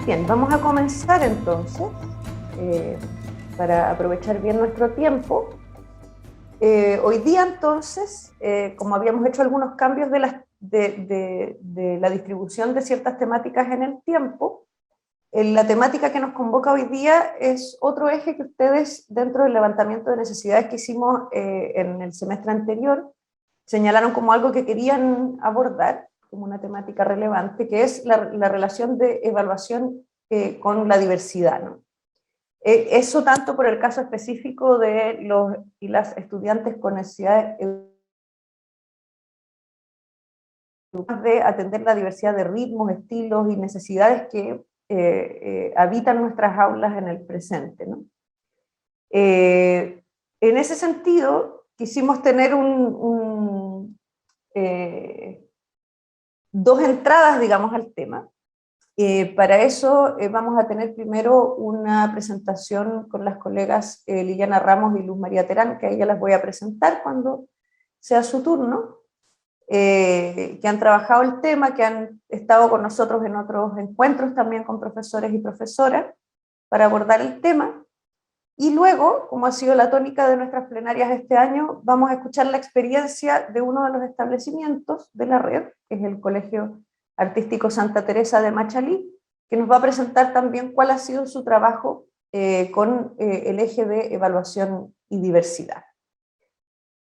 Bien, vamos a comenzar entonces, para aprovechar bien nuestro tiempo. Hoy día entonces, como habíamos hecho algunos cambios de la distribución de ciertas temáticas en el tiempo, la temática que nos convoca hoy día es otro eje que ustedes, dentro del levantamiento de necesidades que hicimos en el semestre anterior, señalaron como algo que querían abordar, como una temática relevante, que es la relación de evaluación con la diversidad, ¿no? Eso tanto por el caso específico de los y las estudiantes con necesidades de atender la diversidad de ritmos, estilos y necesidades que habitan nuestras aulas en el presente, ¿no? En ese sentido, quisimos tener dos entradas, digamos, al tema. Para eso vamos a tener primero una presentación con las colegas Liliana Ramos y Luz María Terán, que a ellas las voy a presentar cuando sea su turno, que han trabajado el tema, que han estado con nosotros en otros encuentros también con profesores y profesoras para abordar el tema. Y luego, como ha sido la tónica de nuestras plenarias este año, vamos a escuchar la experiencia de uno de los establecimientos de la red, que es el Colegio Artístico Santa Teresa de Machalí, que nos va a presentar también cuál ha sido su trabajo con el eje de evaluación y diversidad.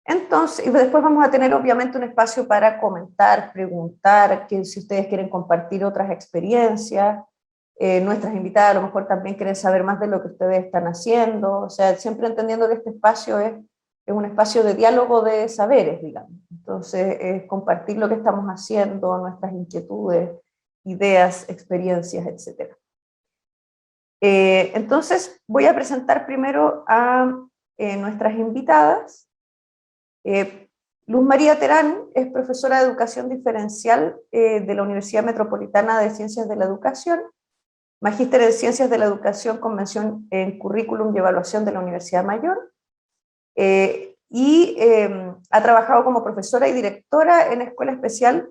Entonces, y después vamos a tener obviamente un espacio para comentar, preguntar, que si ustedes quieren compartir otras experiencias, nuestras invitadas a lo mejor también quieren saber más de lo que ustedes están haciendo, o sea, siempre entendiendo que este espacio es un espacio de diálogo de saberes, digamos. Entonces, es compartir lo que estamos haciendo, nuestras inquietudes, ideas, experiencias, etc. Entonces, voy a presentar primero a nuestras invitadas. Luz María Terán es profesora de Educación Diferencial de la Universidad Metropolitana de Ciencias de la Educación, magíster en Ciencias de la Educación con mención en Currículum y Evaluación de la Universidad Mayor, ha trabajado como profesora y directora en escuela especial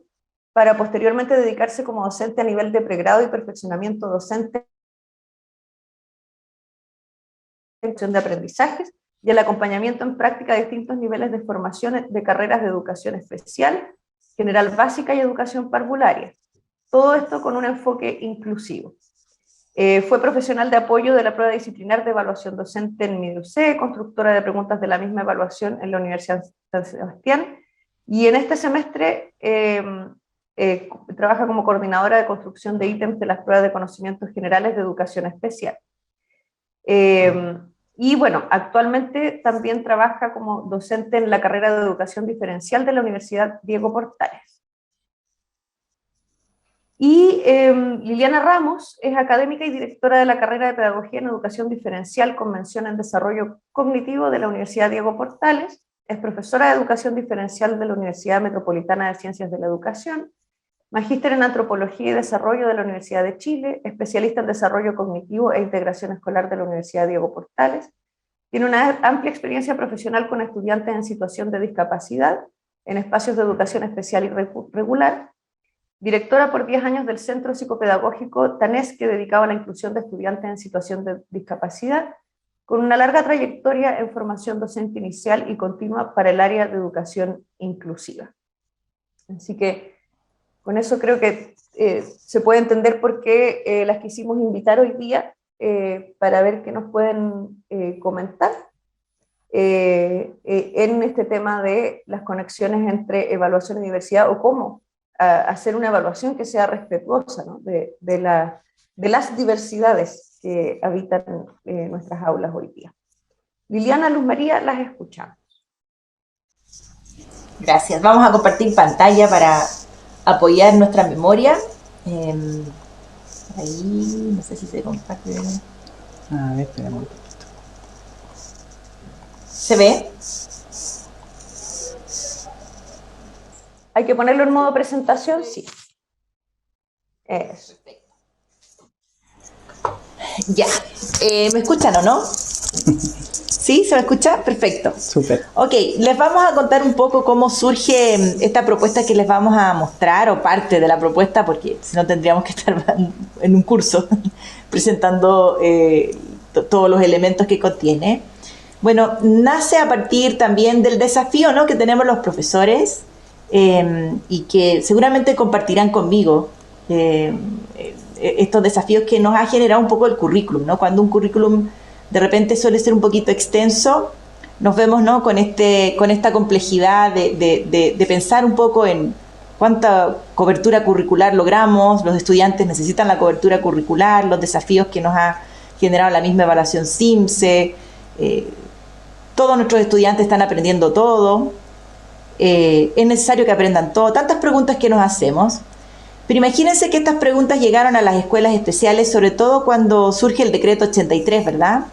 para posteriormente dedicarse como docente a nivel de pregrado y perfeccionamiento docente en de aprendizajes y el acompañamiento en práctica de distintos niveles de formación de carreras de educación especial, general básica y educación parvularia. Todo esto con un enfoque inclusivo. Fue profesional de apoyo de la prueba disciplinar de evaluación docente en MIDUCE, constructora de preguntas de la misma evaluación en la Universidad San Sebastián, y en este semestre trabaja como coordinadora de construcción de ítems de las pruebas de conocimientos generales de educación especial. Y bueno, actualmente también trabaja como docente en la carrera de educación diferencial de la Universidad Diego Portales. Y Liliana Ramos es académica y directora de la carrera de Pedagogía en Educación Diferencial con mención en Desarrollo Cognitivo de la Universidad Diego Portales, es profesora de Educación Diferencial de la Universidad Metropolitana de Ciencias de la Educación, magíster en Antropología y Desarrollo de la Universidad de Chile, especialista en Desarrollo Cognitivo e Integración Escolar de la Universidad Diego Portales, tiene una amplia experiencia profesional con estudiantes en situación de discapacidad, en espacios de educación especial y regular, directora por 10 años del Centro Psicopedagógico Tanesque, dedicado a la inclusión de estudiantes en situación de discapacidad, con una larga trayectoria en formación docente inicial y continua para el área de educación inclusiva. Así que con eso creo que se puede entender por qué las quisimos invitar hoy día para ver qué nos pueden comentar en este tema de las conexiones entre evaluación y diversidad, o cómo hacer una evaluación que sea respetuosa, ¿no? de las diversidades que habitan nuestras aulas hoy día. Liliana, Luz María, las escuchamos. Gracias. Vamos a compartir pantalla para apoyar nuestra memoria. Ahí, no sé si se comparte. A ver, esperamos un poquito. ¿Se ve? ¿Hay que ponerlo en modo presentación? Sí. Eso. Ya. ¿Me escuchan o no? ¿Sí? ¿Se me escucha? Perfecto. Súper. Ok, les vamos a contar un poco cómo surge esta propuesta que les vamos a mostrar, o parte de la propuesta, porque si no tendríamos que estar en un curso, presentando todos los elementos que contiene. Bueno, nace a partir también del desafío, ¿no?, que tenemos los profesores y que seguramente compartirán conmigo estos desafíos que nos ha generado un poco el currículum, ¿no? Cuando un currículum de repente suele ser un poquito extenso, nos vemos, ¿no?, con esta complejidad de pensar un poco en cuánta cobertura curricular logramos, los estudiantes necesitan la cobertura curricular, los desafíos que nos ha generado la misma evaluación CIMSE, todos nuestros estudiantes están aprendiendo todo, es necesario que aprendan todo, tantas preguntas que nos hacemos. Pero imagínense que estas preguntas llegaron a las escuelas especiales, sobre todo cuando surge el decreto 83, ¿verdad?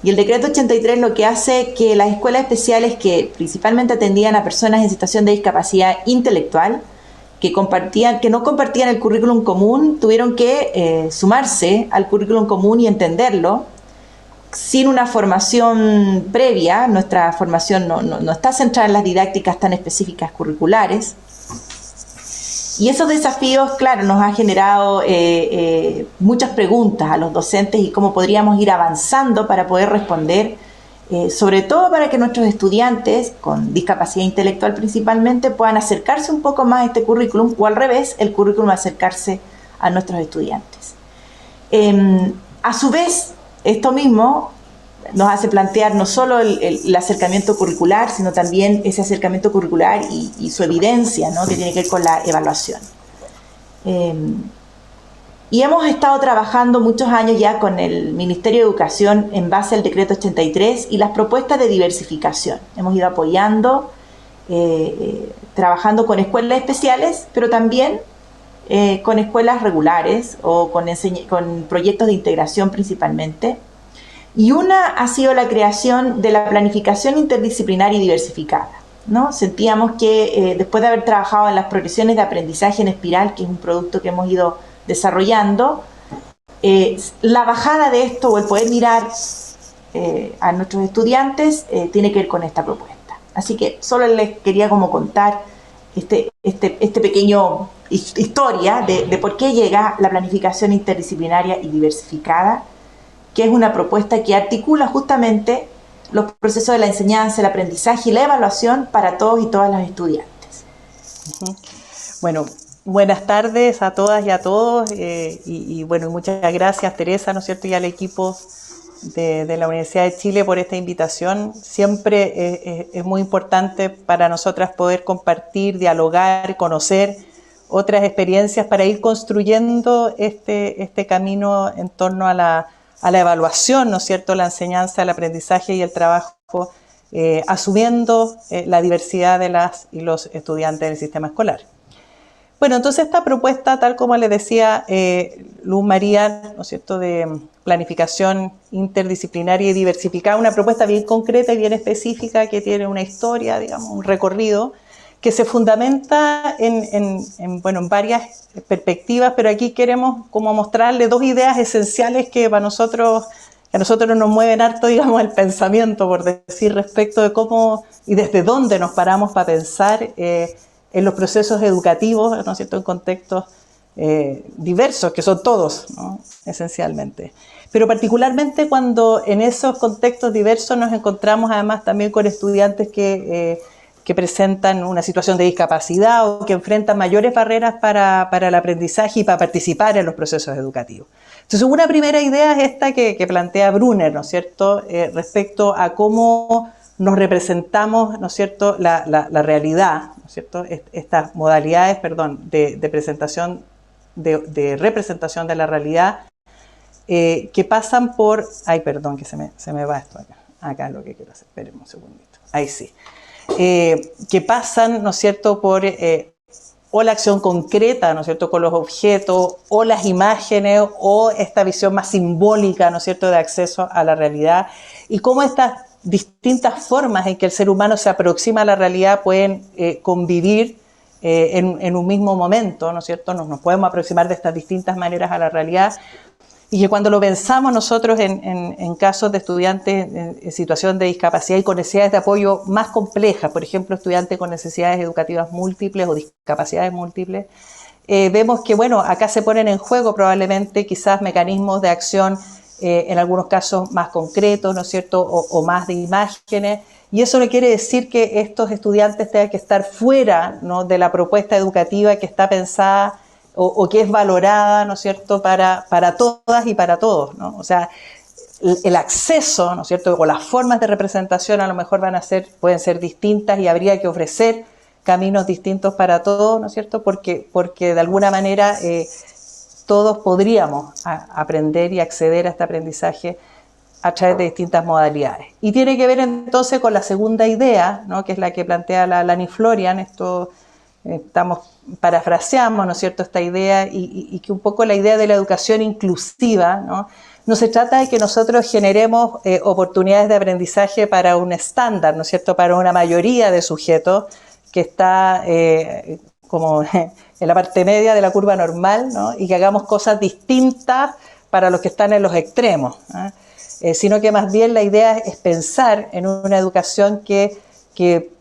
Y el decreto 83 lo que hace que las escuelas especiales, que principalmente atendían a personas en situación de discapacidad intelectual, que no compartían el currículum común, tuvieron que sumarse al currículum común y entenderlo sin una formación previa. Nuestra formación no está centrada en las didácticas tan específicas curriculares. Y esos desafíos, claro, nos han generado muchas preguntas a los docentes y cómo podríamos ir avanzando para poder responder, sobre todo para que nuestros estudiantes con discapacidad intelectual principalmente puedan acercarse un poco más a este currículum, o al revés, el currículum acercarse a nuestros estudiantes. A su vez, esto mismo nos hace plantear no solo el acercamiento curricular, sino también ese acercamiento curricular y su evidencia, ¿no?, que tiene que ver con la evaluación. Y hemos estado trabajando muchos años ya con el Ministerio de Educación en base al decreto 83 y las propuestas de diversificación. Hemos ido apoyando, trabajando con escuelas especiales, pero también con escuelas regulares o con proyectos de integración principalmente. Y una ha sido la creación de la planificación interdisciplinaria y diversificada, ¿no? Sentíamos que después de haber trabajado en las progresiones de aprendizaje en espiral, que es un producto que hemos ido desarrollando, la bajada de esto, o el poder mirar a nuestros estudiantes, tiene que ver con esta propuesta. Así que solo les quería como contar este pequeño historia de por qué llega la planificación interdisciplinaria y diversificada, que es una propuesta que articula justamente los procesos de la enseñanza, el aprendizaje y la evaluación para todos y todas los estudiantes. Bueno, buenas tardes a todas y a todos, bueno, muchas gracias, Teresa, ¿no es cierto?, y al equipo de la Universidad de Chile por esta invitación. Siempre es muy importante para nosotras poder compartir, dialogar, conocer otras experiencias para ir construyendo este camino en torno a la evaluación, ¿no es cierto?, la enseñanza, el aprendizaje y el trabajo, asumiendo la diversidad de las y los estudiantes del sistema escolar. Bueno, entonces esta propuesta, tal como le decía Luz María, ¿no es cierto?, de planificación interdisciplinaria y diversificada, una propuesta bien concreta y bien específica que tiene una historia, digamos, un recorrido, que se fundamenta en varias perspectivas, pero aquí queremos como mostrarle dos ideas esenciales que a nosotros nos mueven harto, digamos, el pensamiento, por decir, respecto de cómo y desde dónde nos paramos para pensar en los procesos educativos, ¿no es cierto?, en contextos diversos, que son todos, ¿no?, esencialmente. Pero particularmente cuando en esos contextos diversos nos encontramos además también con estudiantes que presentan una situación de discapacidad o que enfrentan mayores barreras para el aprendizaje y para participar en los procesos educativos. Entonces, una primera idea es esta que plantea Brunner, ¿no es cierto?, respecto a cómo nos representamos, ¿no es cierto?, la realidad, ¿no es cierto?, estas modalidades, de presentación, de representación de la realidad, que pasan por, perdón, que se me va esto acá lo que quiero hacer, espérenme un segundito, ahí sí. Que pasan, ¿no es cierto?, por o la acción concreta, ¿no es cierto?, con los objetos, o las imágenes, o esta visión más simbólica, ¿no es cierto?, de acceso a la realidad, y cómo estas distintas formas en que el ser humano se aproxima a la realidad pueden convivir en un mismo momento, ¿no es cierto?, nos podemos aproximar de estas distintas maneras a la realidad. Y que cuando lo pensamos nosotros en casos de estudiantes en situación de discapacidad y con necesidades de apoyo más complejas, por ejemplo, estudiantes con necesidades educativas múltiples o discapacidades múltiples, vemos que, bueno, acá se ponen en juego probablemente quizás mecanismos de acción en algunos casos más concretos, ¿no es cierto?, o más de imágenes, y eso no quiere decir que estos estudiantes tengan que estar fuera, ¿no?, de la propuesta educativa que está pensada o que es valorada, ¿no es cierto?, para todas y para todos, ¿no? O sea, el acceso, ¿no es cierto?, o las formas de representación a lo mejor pueden ser distintas y habría que ofrecer caminos distintos para todos, ¿no es cierto?, porque de alguna manera todos podríamos aprender y acceder a este aprendizaje a través de distintas modalidades. Y tiene que ver entonces con la segunda idea, ¿no?, que es la que plantea la Lani Florian. Esto parafraseamos, ¿no es cierto?, esta idea y que un poco la idea de la educación inclusiva, ¿no? No se trata de que nosotros generemos oportunidades de aprendizaje para un estándar, ¿no es cierto?, para una mayoría de sujetos que está como en la parte media de la curva normal, ¿no?, y que hagamos cosas distintas para los que están en los extremos, ¿no? Sino que más bien la idea es pensar en una educación que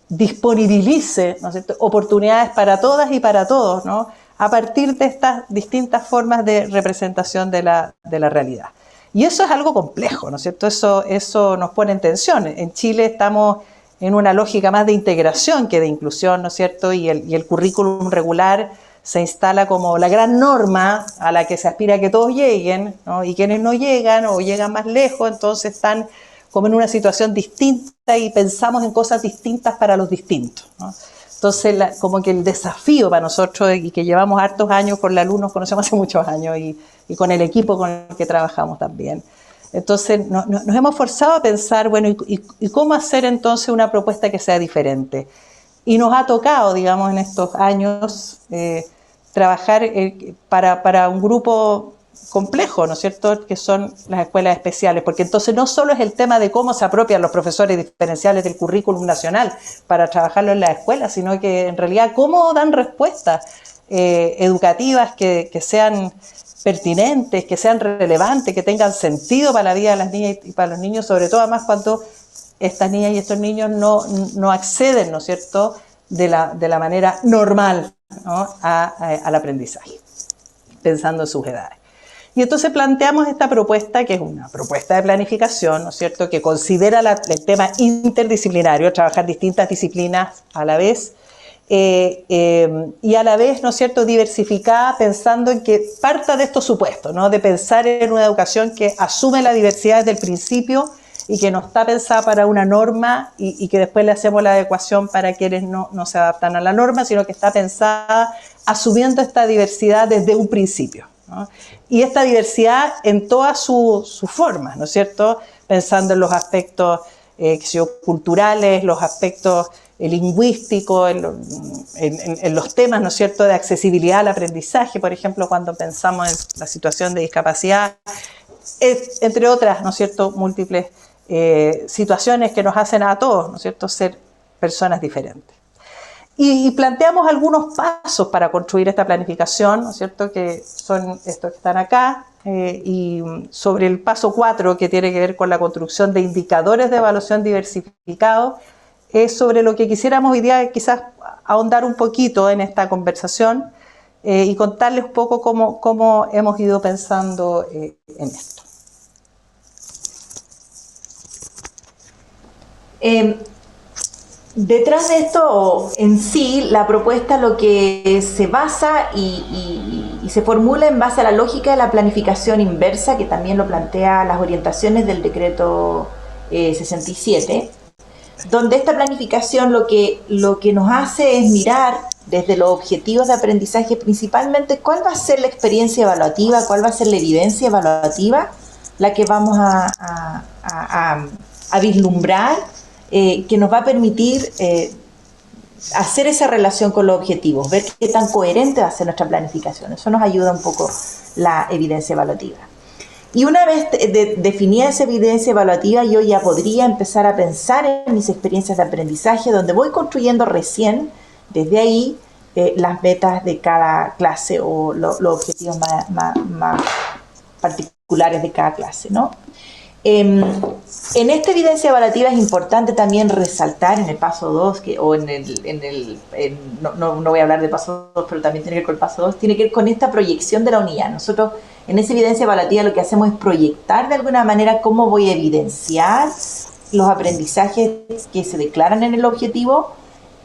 disponibilice, ¿no es cierto?, oportunidades para todas y para todos, ¿no?, a partir de estas distintas formas de representación de la realidad. Y eso es algo complejo, ¿no es cierto? Eso nos pone en tensión. En Chile estamos en una lógica más de integración que de inclusión, ¿no es cierto? Y el currículum regular se instala como la gran norma a la que se aspira a que todos lleguen, ¿no? Y quienes no llegan o llegan más lejos, entonces están como en una situación distinta y pensamos en cosas distintas para los distintos, ¿no? Entonces, como que el desafío para nosotros, y que llevamos hartos años con la LUN, nos conocemos hace muchos años, y con el equipo con el que trabajamos también. Entonces, nos hemos forzado a pensar, bueno, ¿y cómo hacer entonces una propuesta que sea diferente? Y nos ha tocado, digamos, en estos años, trabajar para un grupo complejo, ¿no es cierto?, que son las escuelas especiales, porque entonces no solo es el tema de cómo se apropian los profesores diferenciales del currículum nacional para trabajarlo en las escuelas, sino que en realidad cómo dan respuestas educativas que sean pertinentes, que sean relevantes, que tengan sentido para la vida de las niñas y para los niños, sobre todo además cuando estas niñas y estos niños no acceden, ¿no es cierto?, de la manera normal, ¿no?, al aprendizaje, pensando en sus edades. Y entonces planteamos esta propuesta, que es una propuesta de planificación, ¿no es cierto?, que considera el tema interdisciplinario, trabajar distintas disciplinas a la vez, y a la vez, ¿no es cierto?, diversificada, pensando en que parta de estos supuestos, ¿no?, de pensar en una educación que asume la diversidad desde el principio y que no está pensada para una norma y que después le hacemos la adecuación para quienes no se adaptan a la norma, sino que está pensada asumiendo esta diversidad desde un principio, ¿no? Y esta diversidad en todas sus formas, ¿no es cierto?, pensando en los aspectos culturales, los aspectos lingüísticos, en los temas, ¿no es cierto?, de accesibilidad al aprendizaje, por ejemplo, cuando pensamos en la situación de discapacidad, entre otras, ¿no es cierto?, múltiples situaciones que nos hacen a todos, ¿no es cierto?, ser personas diferentes. Y planteamos algunos pasos para construir esta planificación, ¿no es cierto?, que son estos que están acá, y sobre el paso 4, que tiene que ver con la construcción de indicadores de evaluación diversificados, es sobre lo que quisiéramos hoy día quizás ahondar un poquito en esta conversación y contarles un poco cómo hemos ido pensando en esto. Detrás de esto, en sí, la propuesta lo que se basa y se formula en base a la lógica de la planificación inversa, que también lo plantea las orientaciones del decreto 67, donde esta planificación lo que nos hace es mirar desde los objetivos de aprendizaje principalmente cuál va a ser la experiencia evaluativa, cuál va a ser la evidencia evaluativa, la que vamos a vislumbrar, que nos va a permitir hacer esa relación con los objetivos, ver qué tan coherente va a ser nuestra planificación. Eso nos ayuda un poco la evidencia evaluativa. Y una vez definida esa evidencia evaluativa, yo ya podría empezar a pensar en mis experiencias de aprendizaje, donde voy construyendo recién, desde ahí, las metas de cada clase o los objetivos más particulares de cada clase, ¿no? En esta evidencia evaluativa es importante también resaltar en el paso 2, no voy a hablar de paso 2, pero también tiene que ver con el paso 2, tiene que ver con esta proyección de la unidad. Nosotros en esa evidencia evaluativa lo que hacemos es proyectar de alguna manera cómo voy a evidenciar los aprendizajes que se declaran en el objetivo,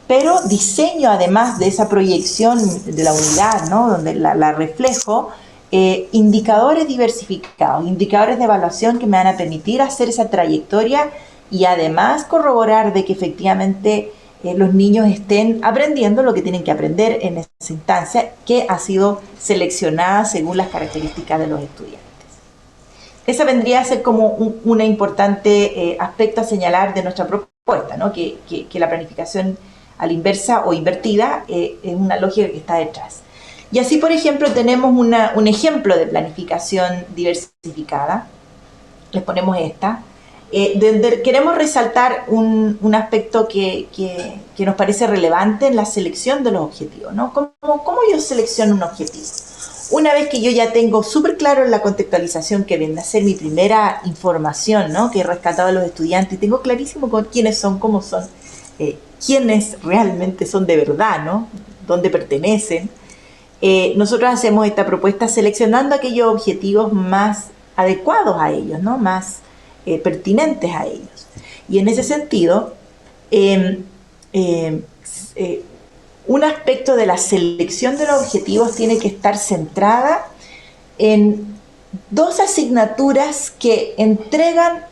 pero diseño además de esa proyección de la unidad, ¿no? Donde la reflejo, indicadores diversificados, indicadores de evaluación que me van a permitir hacer esa trayectoria y además corroborar de que efectivamente los niños estén aprendiendo lo que tienen que aprender en esa instancia que ha sido seleccionada según las características de los estudiantes. Esa vendría a ser como un importante aspecto a señalar de nuestra propuesta, ¿no? Que la planificación a la inversa o invertida es una lógica que está detrás. Y así, por ejemplo, tenemos un ejemplo de planificación diversificada. Les ponemos esta. Donde queremos resaltar un aspecto que nos parece relevante en la selección de los objetivos, ¿no? ¿Cómo yo selecciono un objetivo? Una vez que yo ya tengo súper claro en la contextualización que viene a ser mi primera información, ¿no? Que he rescatado a los estudiantes, y tengo clarísimo con quiénes son, cómo son, quiénes realmente son de verdad, ¿no? Dónde pertenecen. Nosotros hacemos esta propuesta seleccionando aquellos objetivos más adecuados a ellos, ¿no? Más pertinentes a ellos. Y en ese sentido, un aspecto de la selección de los objetivos tiene que estar centrada en dos asignaturas que entregan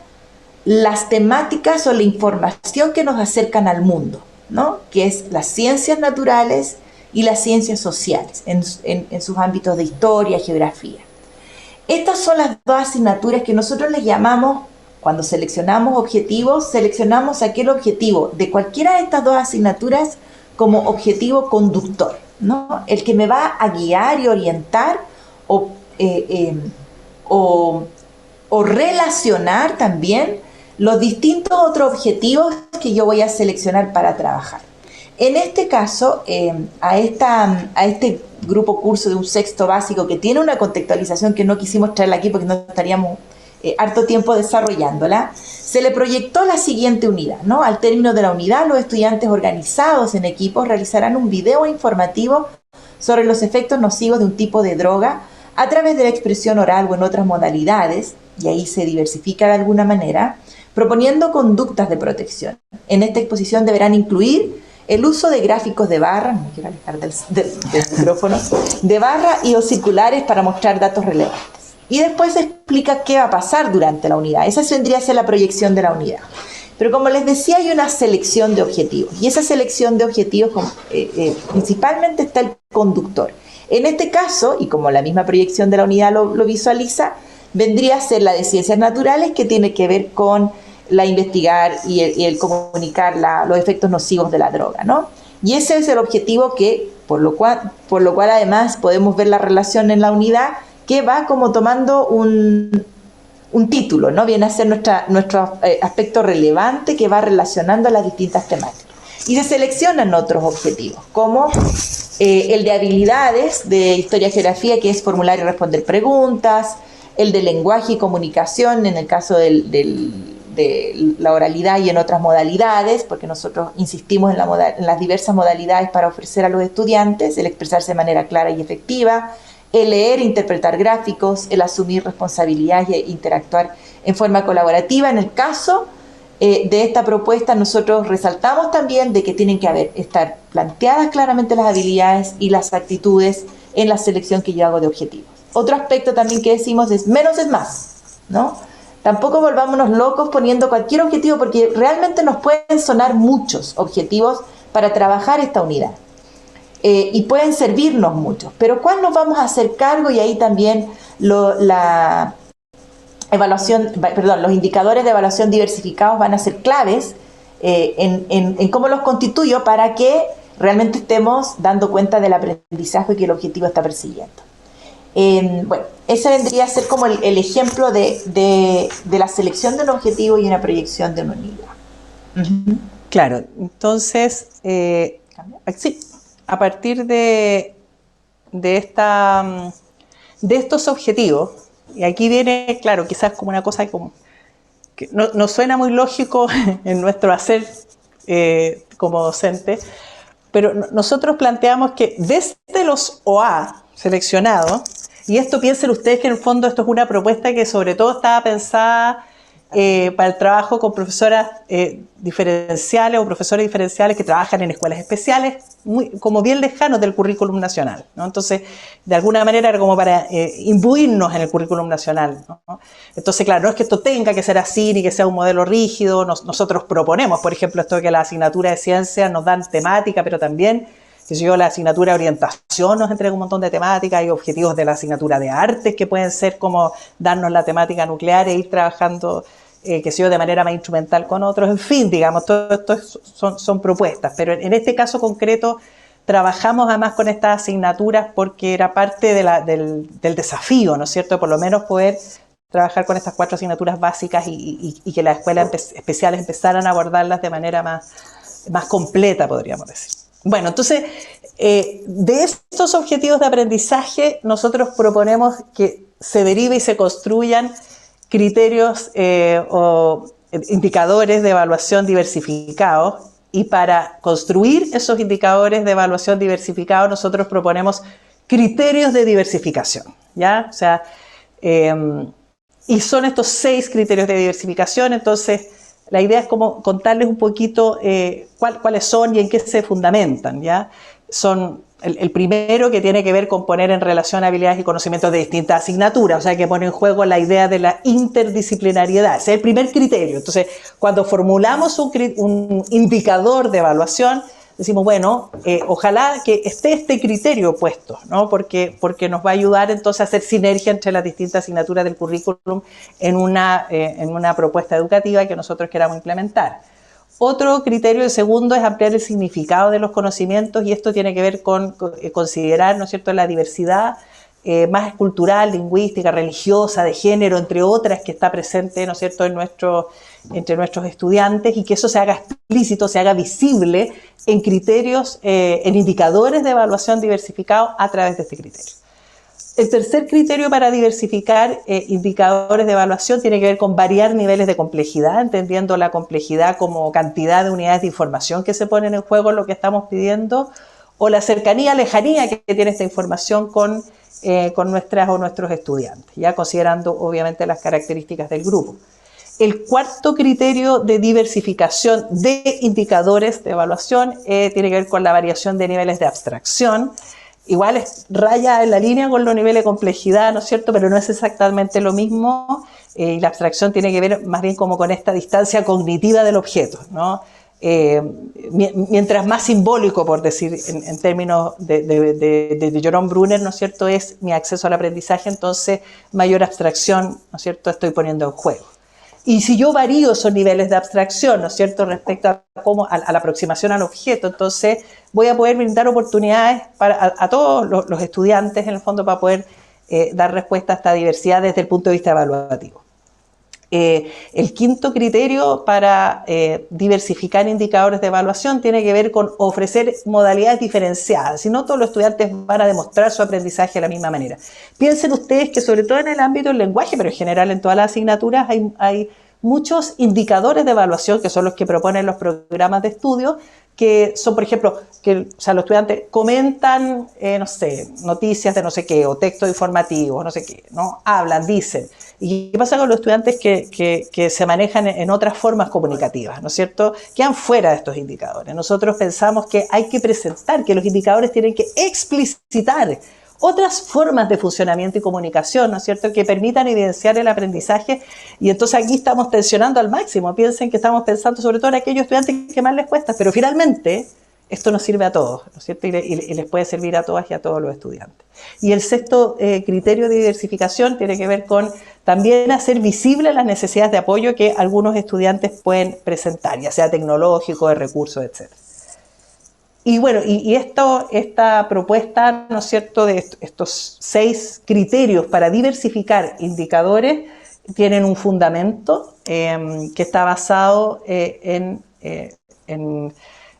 las temáticas o la información que nos acercan al mundo, ¿no? Que es las ciencias naturales y las ciencias sociales en sus ámbitos de historia, geografía. Estas son las dos asignaturas que nosotros les llamamos, cuando seleccionamos objetivos, seleccionamos aquel objetivo de cualquiera de estas dos asignaturas como objetivo conductor, ¿no? El que me va a guiar y orientar o relacionar también los distintos otros objetivos que yo voy a seleccionar para trabajar. En este caso, a este grupo curso de un sexto básico que tiene una contextualización que no quisimos traerla aquí porque no estaríamos harto tiempo desarrollándola, se le proyectó la siguiente unidad, ¿no? Al término de la unidad, los estudiantes organizados en equipos realizarán un video informativo sobre los efectos nocivos de un tipo de droga a través de la expresión oral o en otras modalidades, y ahí se diversifica de alguna manera, proponiendo conductas de protección. En esta exposición deberán incluir el uso de gráficos de barra, no me quiero alejar del micrófono, de barra y o circulares para mostrar datos relevantes. Y después se explica qué va a pasar durante la unidad. Esa vendría a ser la proyección de la unidad. Pero como les decía, hay una selección de objetivos. Y esa selección de objetivos principalmente está el conductor. En este caso, y como la misma proyección de la unidad lo visualiza, vendría a ser la de ciencias naturales, que tiene que ver con la investigar y el comunicar los efectos nocivos de la droga, ¿no? Y ese es el objetivo que, por lo cual además podemos ver la relación en la unidad, que va como tomando un título, ¿no? Viene a ser nuestro aspecto relevante que va relacionando las distintas temáticas. Y se seleccionan otros objetivos, como el de habilidades de historia y geografía, que es formular y responder preguntas, el de lenguaje y comunicación, en el caso de la oralidad y en otras modalidades, porque nosotros insistimos en las diversas modalidades para ofrecer a los estudiantes el expresarse de manera clara y efectiva, el leer e interpretar gráficos, el asumir responsabilidades e interactuar en forma colaborativa. En el caso de esta propuesta, nosotros resaltamos también de que tienen que estar planteadas claramente las habilidades y las actitudes en la selección que yo hago de objetivos. Otro aspecto también que decimos es menos es más, ¿no? Tampoco volvámonos locos poniendo cualquier objetivo, porque realmente nos pueden sonar muchos objetivos para trabajar esta unidad. Y pueden servirnos muchos, pero ¿cuál nos vamos a hacer cargo? Y ahí también los indicadores de evaluación diversificados van a ser claves en cómo los constituyo para que realmente estemos dando cuenta del aprendizaje que el objetivo está persiguiendo. Bueno, ese vendría a ser como el ejemplo de la selección de un objetivo y una proyección de una unidad. Claro, entonces, sí, a partir de estos objetivos, y aquí viene, claro, quizás como una cosa como que no suena muy lógico en nuestro hacer como docente, pero nosotros planteamos que desde los OA seleccionados, y esto piensen ustedes que en el fondo esto es una propuesta que sobre todo estaba pensada para el trabajo con profesoras diferenciales o profesores diferenciales que trabajan en escuelas especiales, como bien lejanos del currículum nacional, ¿no? Entonces, de alguna manera era como para imbuirnos en el currículum nacional, ¿no? Entonces, claro, no es que esto tenga que ser así ni que sea un modelo rígido. Nosotros proponemos, por ejemplo, esto de que la asignatura de ciencias nos dan temática, pero también, que si yo, la asignatura de orientación nos entrega un montón de temáticas y objetivos de la asignatura de artes que pueden ser como darnos la temática nuclear e ir trabajando, que sé yo, de manera más instrumental con otros. En fin, digamos, todo esto son propuestas, pero en este caso concreto trabajamos además con estas asignaturas porque era parte del desafío, ¿no es cierto?, por lo menos poder trabajar con estas 4 asignaturas básicas y que las escuelas especiales empezaran a abordarlas de manera más completa, podríamos decir. Bueno, entonces, de estos objetivos de aprendizaje, nosotros proponemos que se derive y se construyan criterios o indicadores de evaluación diversificados, y para construir esos indicadores de evaluación diversificados nosotros proponemos criterios de diversificación, ¿ya? O sea, y son estos 6 criterios de diversificación. Entonces, la idea es como contarles un poquito cuáles son y en qué se fundamentan, ¿ya? Son el primero, que tiene que ver con poner en relación habilidades y conocimientos de distintas asignaturas, o sea, que pone en juego la idea de la interdisciplinariedad. Ese es el primer criterio. Entonces, cuando formulamos un indicador de evaluación, decimos, bueno, ojalá que esté este criterio puesto, ¿no? Porque nos va a ayudar entonces a hacer sinergia entre las distintas asignaturas del currículum en una propuesta educativa que nosotros queramos implementar. Otro criterio, el segundo, es ampliar el significado de los conocimientos, y esto tiene que ver con considerar, ¿no es cierto?, la diversidad más cultural, lingüística, religiosa, de género, entre otras, que está presente, ¿no es cierto?, entre nuestros estudiantes, y que eso se haga explícito, se haga visible en criterios, en indicadores de evaluación diversificados a través de este criterio. El tercer criterio para diversificar indicadores de evaluación tiene que ver con variar niveles de complejidad, entendiendo la complejidad como cantidad de unidades de información que se ponen en juego en lo que estamos pidiendo, o la cercanía, lejanía que tiene esta información con nuestras o nuestros estudiantes, ya considerando obviamente las características del grupo. El cuarto criterio de diversificación de indicadores de evaluación tiene que ver con la variación de niveles de abstracción. Igual raya en la línea con los niveles de complejidad, ¿no es cierto?, pero no es exactamente lo mismo, y la abstracción tiene que ver más bien como con esta distancia cognitiva del objeto, ¿no? Mientras más simbólico, por decir, en términos de Jerome Bruner, ¿no es cierto?, es mi acceso al aprendizaje, entonces mayor abstracción, ¿no es cierto?, estoy poniendo en juego. Y si yo varío esos niveles de abstracción, ¿no es cierto?, respecto a la aproximación al objeto, entonces voy a poder brindar oportunidades a todos los estudiantes, en el fondo, para poder dar respuesta a esta diversidad desde el punto de vista evaluativo. El quinto criterio para diversificar indicadores de evaluación tiene que ver con ofrecer modalidades diferenciadas. Si no, todos los estudiantes van a demostrar su aprendizaje de la misma manera. Piensen ustedes que, sobre todo en el ámbito del lenguaje, pero en general en todas las asignaturas, hay muchos indicadores de evaluación que son los que proponen los programas de estudio, que son, por ejemplo, los estudiantes comentan, no sé, noticias de no sé qué, o textos informativos, no sé qué, ¿no? Hablan, dicen. ¿Y qué pasa con los estudiantes que se manejan en otras formas comunicativas, ¿no es cierto?, quedan fuera de estos indicadores. Nosotros pensamos que hay que presentar, que los indicadores tienen que explicitar otras formas de funcionamiento y comunicación, ¿no es cierto?, que permitan evidenciar el aprendizaje. Y entonces aquí estamos tensionando al máximo. Piensen que estamos pensando sobre todo en aquellos estudiantes que más les cuesta, pero finalmente esto nos sirve a todos, ¿no es cierto?, y les puede servir a todas y a todos los estudiantes. Y el sexto criterio de diversificación tiene que ver con también hacer visibles las necesidades de apoyo que algunos estudiantes pueden presentar, ya sea tecnológico, de recursos, etc. Y bueno, esta propuesta, ¿no es cierto?, de estos 6 criterios para diversificar indicadores tienen un fundamento que está basado en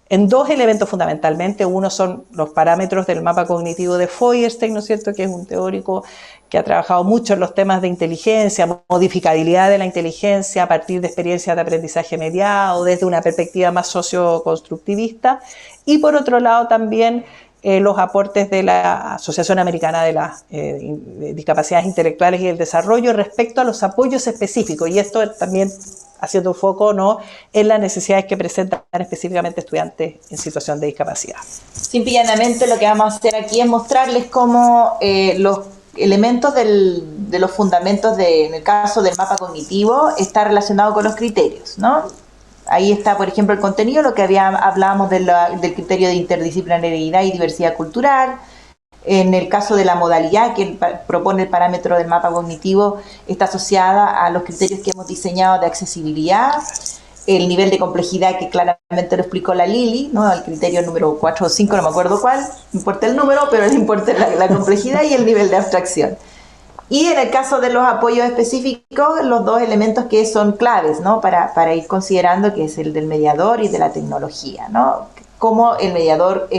en dos elementos fundamentalmente. Uno son los parámetros del mapa cognitivo de Feuerstein, ¿no es cierto?, que es un teórico que ha trabajado mucho en los temas de inteligencia, modificabilidad de la inteligencia a partir de experiencias de aprendizaje mediado, desde una perspectiva más socioconstructivista, y por otro lado también los aportes de la Asociación Americana de las Discapacidades Intelectuales y el Desarrollo respecto a los apoyos específicos, y esto también haciendo foco, ¿no?, en las necesidades que presentan específicamente estudiantes en situación de discapacidad. Simple y llanamente lo que vamos a hacer aquí es mostrarles cómo los elementos de los fundamentos en el caso del mapa cognitivo está relacionado con los criterios, ¿no? Ahí está, por ejemplo, el contenido, lo que hablábamos del criterio de interdisciplinariedad y diversidad cultural. En el caso de la modalidad que propone el parámetro del mapa cognitivo, está asociada a los criterios que hemos diseñado de accesibilidad, el nivel de complejidad que claramente lo explicó la Lili, ¿no?, el criterio número 4 o 5, no me acuerdo cuál, no importa el número, pero no importa la complejidad y el nivel de abstracción. Y en el caso de los apoyos específicos, los dos elementos que son claves, ¿no?, para ir considerando, que es el del mediador y de la tecnología, ¿no? Cómo el mediador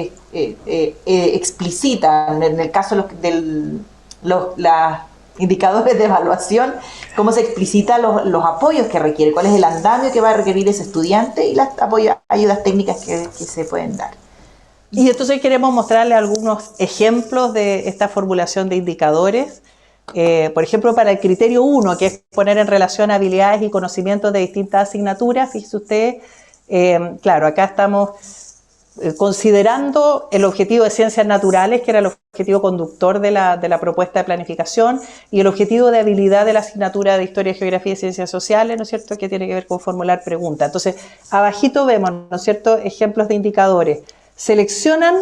explicita, en el caso de los indicadores de evaluación, cómo se explicita los apoyos que requiere, cuál es el andamio que va a requerir ese estudiante y las ayudas técnicas que se pueden dar. Y entonces queremos mostrarles algunos ejemplos de esta formulación de indicadores. Por ejemplo, para el criterio 1, que es poner en relación habilidades y conocimientos de distintas asignaturas, fíjese usted, claro, acá estamos considerando el objetivo de ciencias naturales, que era el objetivo conductor de la propuesta de planificación, y el objetivo de habilidad de la asignatura de Historia, Geografía y Ciencias Sociales, ¿no es cierto?, que tiene que ver con formular preguntas. Entonces, abajito vemos, ¿no es cierto?, ejemplos de indicadores. Seleccionan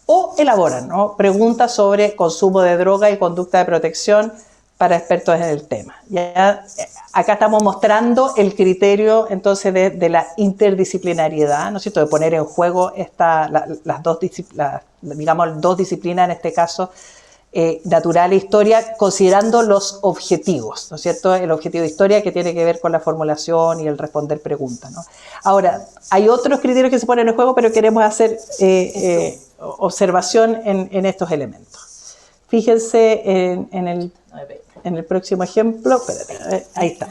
o elaboran, ¿no?, preguntas sobre consumo de droga y conducta de protección para expertos en el tema. Ya, acá estamos mostrando el criterio entonces de la interdisciplinariedad, ¿no es cierto?, de poner en juego las dos disciplinas, en este caso, natural e historia, considerando los objetivos, ¿no es cierto?, el objetivo de historia que tiene que ver con la formulación y el responder preguntas, ¿no? Ahora, hay otros criterios que se ponen en juego, pero queremos hacer observación en estos elementos. Fíjense en el próximo ejemplo, espérate, ahí está.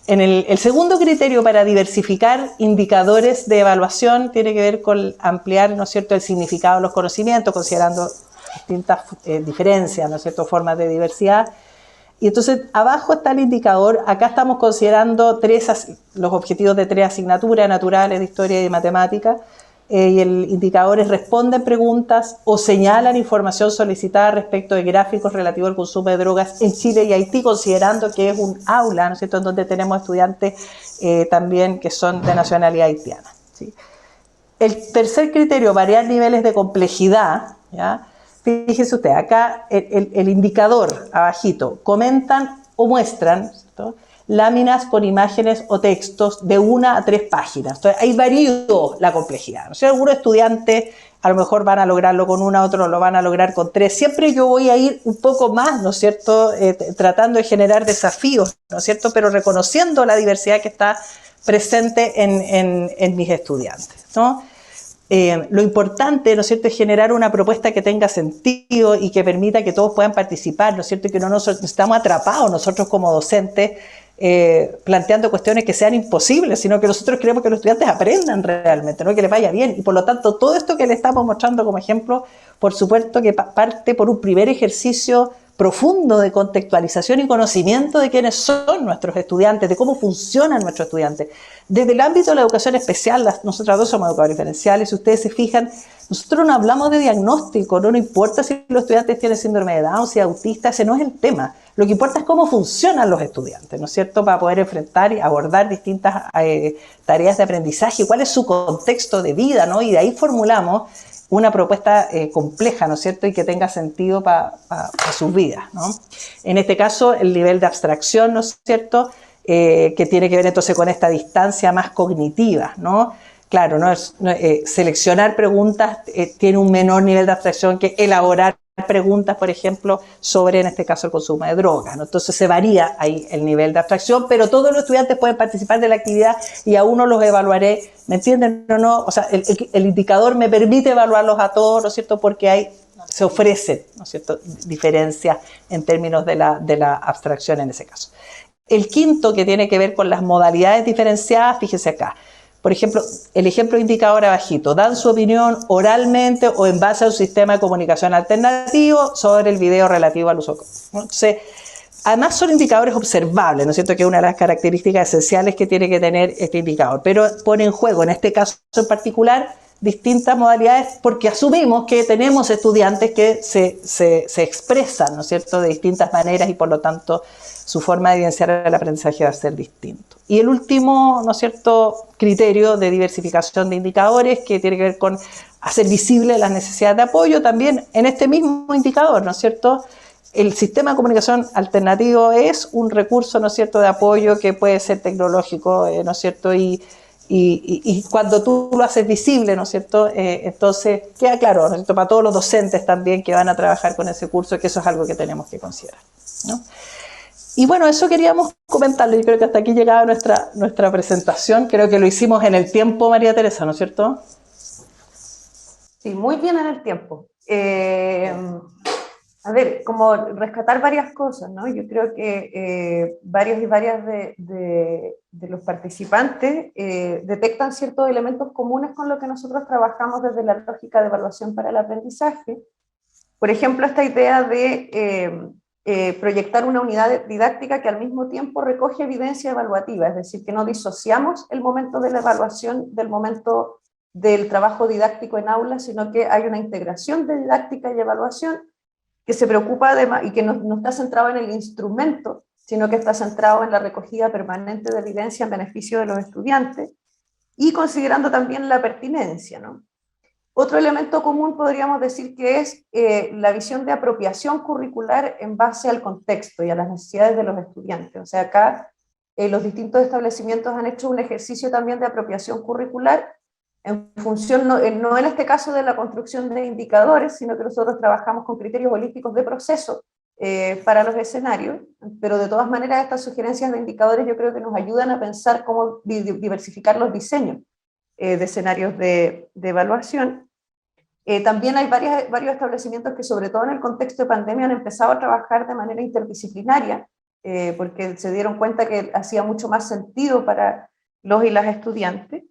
En el segundo criterio para diversificar indicadores de evaluación tiene que ver con ampliar, ¿no es cierto?, el significado de los conocimientos, considerando distintas diferencias, ¿no es cierto?, formas de diversidad. Y entonces abajo está el indicador. Acá estamos considerando los objetivos de 3 asignaturas, naturales, de historia y de matemáticas. Y el indicador es responden preguntas o señalan información solicitada respecto de gráficos relativos al consumo de drogas en Chile y Haití, considerando que es un aula, ¿no es cierto?, en donde tenemos estudiantes también que son de nacionalidad haitiana, ¿sí? El tercer criterio, variar niveles de complejidad, ¿ya? Fíjese usted, acá el indicador abajito, comentan o muestran, ¿cierto?, láminas con imágenes o textos de 1 a 3 páginas. Entonces, ahí varío la complejidad, ¿no? O sea, algunos estudiantes a lo mejor van a lograrlo con 1, otros lo van a lograr con 3. Siempre yo voy a ir un poco más, ¿no es cierto?, tratando de generar desafíos, ¿no es cierto?, pero reconociendo la diversidad que está presente en mis estudiantes, ¿no? Lo importante, ¿no es cierto?, es generar una propuesta que tenga sentido y que permita que todos puedan participar, ¿no es cierto?, y que no nos estamos atrapados nosotros como docentes planteando cuestiones que sean imposibles, sino que nosotros queremos que los estudiantes aprendan realmente, ¿no?, que les vaya bien. Y por lo tanto, todo esto que les estamos mostrando como ejemplo, por supuesto que parte por un primer ejercicio profundo de contextualización y conocimiento de quiénes son nuestros estudiantes, de cómo funcionan nuestros estudiantes. Desde el ámbito de la educación especial, nosotras dos somos educadores diferenciales, si ustedes se fijan, nosotros no hablamos de diagnóstico, no importa si los estudiantes tienen síndrome de Down, si autistas, ese no es el tema. Lo que importa es cómo funcionan los estudiantes, ¿no es cierto?, para poder enfrentar y abordar distintas tareas de aprendizaje, cuál es su contexto de vida, ¿no? Y de ahí formulamos una propuesta compleja, ¿no es cierto?, y que tenga sentido para sus vidas, ¿no? En este caso, el nivel de abstracción, ¿no es cierto?, que tiene que ver entonces con esta distancia más cognitiva, ¿no? claro, seleccionar preguntas tiene un menor nivel de abstracción que elaborar preguntas, por ejemplo, sobre, en este caso, el consumo de drogas, ¿no? Entonces se varía ahí el nivel de abstracción, pero todos los estudiantes pueden participar de la actividad y a uno los evaluaré, ¿me entienden o no? O sea, el indicador me permite evaluarlos a todos, ¿no es cierto? Porque se ofrecen, ¿no es cierto?, diferencias en términos de la abstracción en ese caso. El quinto, que tiene que ver con las modalidades diferenciadas, fíjese acá. Por ejemplo, el ejemplo indicador abajito, dan su opinión oralmente o en base a un sistema de comunicación alternativo sobre el video relativo al uso. Entonces, además son indicadores observables, ¿no es cierto?, que es una de las características esenciales que tiene que tener este indicador, pero pone en juego, en este caso en particular, distintas modalidades porque asumimos que tenemos estudiantes que se expresan, ¿no es cierto?, de distintas maneras y por lo tanto su forma de evidenciar el aprendizaje va a ser distinto. Y el último, ¿no es cierto?, criterio de diversificación de indicadores que tiene que ver con hacer visibles las necesidades de apoyo también en este mismo indicador, ¿no es cierto? El sistema de comunicación alternativo es un recurso, ¿no es cierto?, de apoyo que puede ser tecnológico, ¿no es cierto?, y cuando tú lo haces visible, ¿no es cierto?, entonces queda claro, ¿no es cierto?, para todos los docentes también que van a trabajar con ese curso, que eso es algo que tenemos que considerar, ¿no? Y bueno, eso queríamos comentarlo. Yo creo que hasta aquí llegaba nuestra presentación. Creo que lo hicimos en el tiempo, María Teresa, ¿no es cierto? Sí, muy bien en el tiempo. A ver, como rescatar varias cosas, ¿no? Yo creo que varios y varias de los participantes detectan ciertos elementos comunes con lo que nosotros trabajamos desde la lógica de evaluación para el aprendizaje. Por ejemplo, esta idea de proyectar una unidad didáctica que al mismo tiempo recoge evidencia evaluativa, es decir, que no disociamos el momento de la evaluación del momento del trabajo didáctico en aula, sino que hay una integración de didáctica y evaluación que se preocupa además y que no está centrado en el instrumento, sino que está centrado en la recogida permanente de evidencia en beneficio de los estudiantes y considerando también la pertinencia, ¿no? Otro elemento común podríamos decir que es la visión de apropiación curricular en base al contexto y a las necesidades de los estudiantes. O sea, acá los distintos establecimientos han hecho un ejercicio también de apropiación curricular en función, no en este caso de la construcción de indicadores, sino que nosotros trabajamos con criterios holísticos de proceso para los escenarios, pero de todas maneras estas sugerencias de indicadores yo creo que nos ayudan a pensar cómo diversificar los diseños de escenarios de evaluación. También hay varios establecimientos que, sobre todo en el contexto de pandemia, han empezado a trabajar de manera interdisciplinaria, porque se dieron cuenta que hacía mucho más sentido para los y las estudiantes.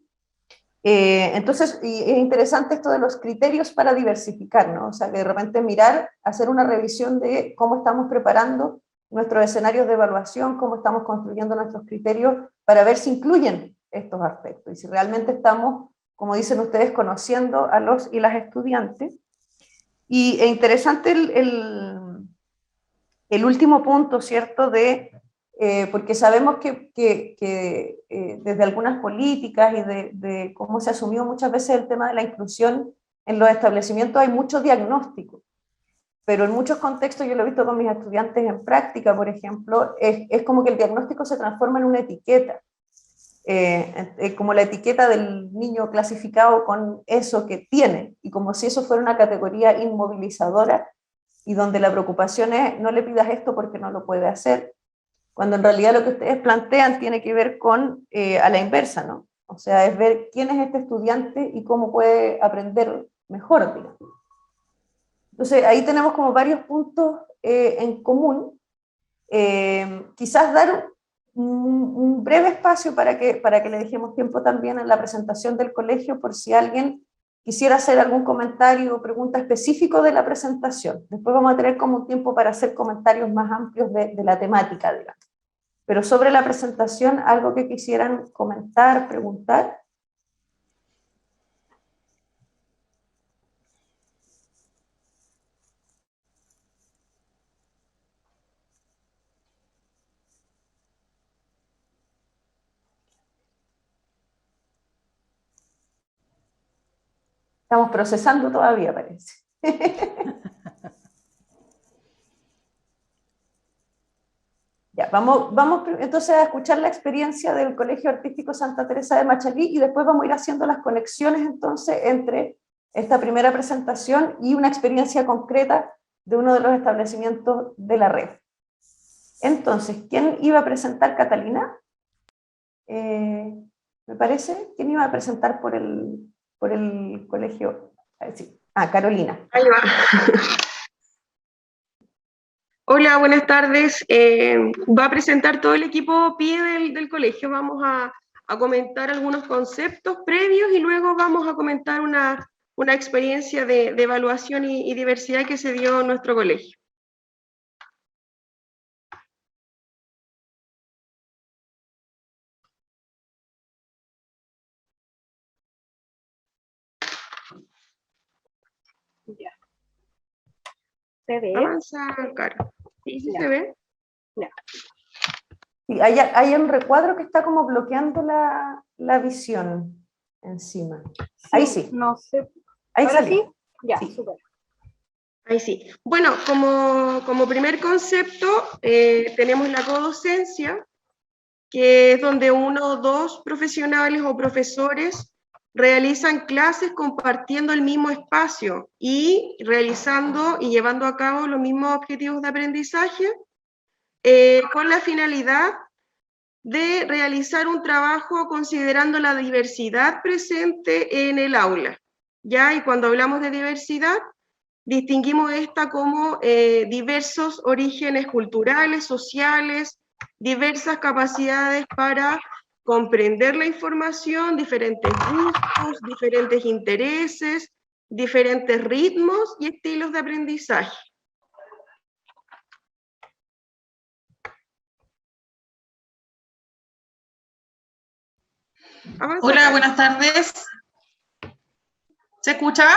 Entonces, es interesante esto de los criterios para diversificar, ¿no? O sea, que de repente mirar, hacer una revisión de cómo estamos preparando nuestros escenarios de evaluación, cómo estamos construyendo nuestros criterios para ver si incluyen estos aspectos y si realmente estamos, como dicen ustedes, conociendo a los y las estudiantes. Y es interesante el último punto, ¿cierto?, porque sabemos que desde algunas políticas y de cómo se asumió muchas veces el tema de la inclusión en los establecimientos hay mucho diagnóstico, pero en muchos contextos, yo lo he visto con mis estudiantes en práctica, por ejemplo, es como que el diagnóstico se transforma en una etiqueta, como la etiqueta del niño clasificado con eso que tiene, y como si eso fuera una categoría inmovilizadora, y donde la preocupación es no le pidas esto porque no lo puede hacer, cuando en realidad lo que ustedes plantean tiene que ver con a la inversa, ¿no? O sea, es ver quién es este estudiante y cómo puede aprender mejor, digamos. Entonces, ahí tenemos como varios puntos en común. Quizás dar un breve espacio para que le dejemos tiempo también en la presentación del colegio por si alguien quisiera hacer algún comentario o pregunta específico de la presentación. Después vamos a tener como un tiempo para hacer comentarios más amplios de la temática, digamos. Pero sobre la presentación, algo que quisieran comentar, preguntar. Estamos procesando todavía, parece. Ya, Ya, vamos entonces a escuchar la experiencia del Colegio Artístico Santa Teresa de Machalí y después vamos a ir haciendo las conexiones entonces entre esta primera presentación y una experiencia concreta de uno de los establecimientos de la red. Entonces, ¿quién iba a presentar? ¿Catalina? Me parece. ¿Quién iba a presentar por el colegio? Sí. Carolina. Ahí va. Hola, buenas tardes. Va a presentar todo el equipo PIE del colegio. Vamos a comentar algunos conceptos previos y luego vamos a comentar una experiencia de evaluación y diversidad que se dio en nuestro colegio. Ya. ¿Se ve? Avanza, Caro. Sí, sí se ve. Ya. Sí, hay un recuadro que está como bloqueando la visión encima. Ahí sí. No sé. Ahí ¿Ahora salió. sí? Ya, Sí. súper. Ahí sí. Bueno, como primer concepto, tenemos la codocencia, que es donde uno o dos profesionales o profesores realizan clases compartiendo el mismo espacio y realizando y llevando a cabo los mismos objetivos de aprendizaje con la finalidad de realizar un trabajo considerando la diversidad presente en el aula. ¿Ya? Y cuando hablamos de diversidad, distinguimos esta como diversos orígenes culturales, sociales, diversas capacidades para comprender la información, diferentes gustos, diferentes intereses, diferentes ritmos y estilos de aprendizaje. Avanza. Hola, buenas tardes. ¿Se escucha?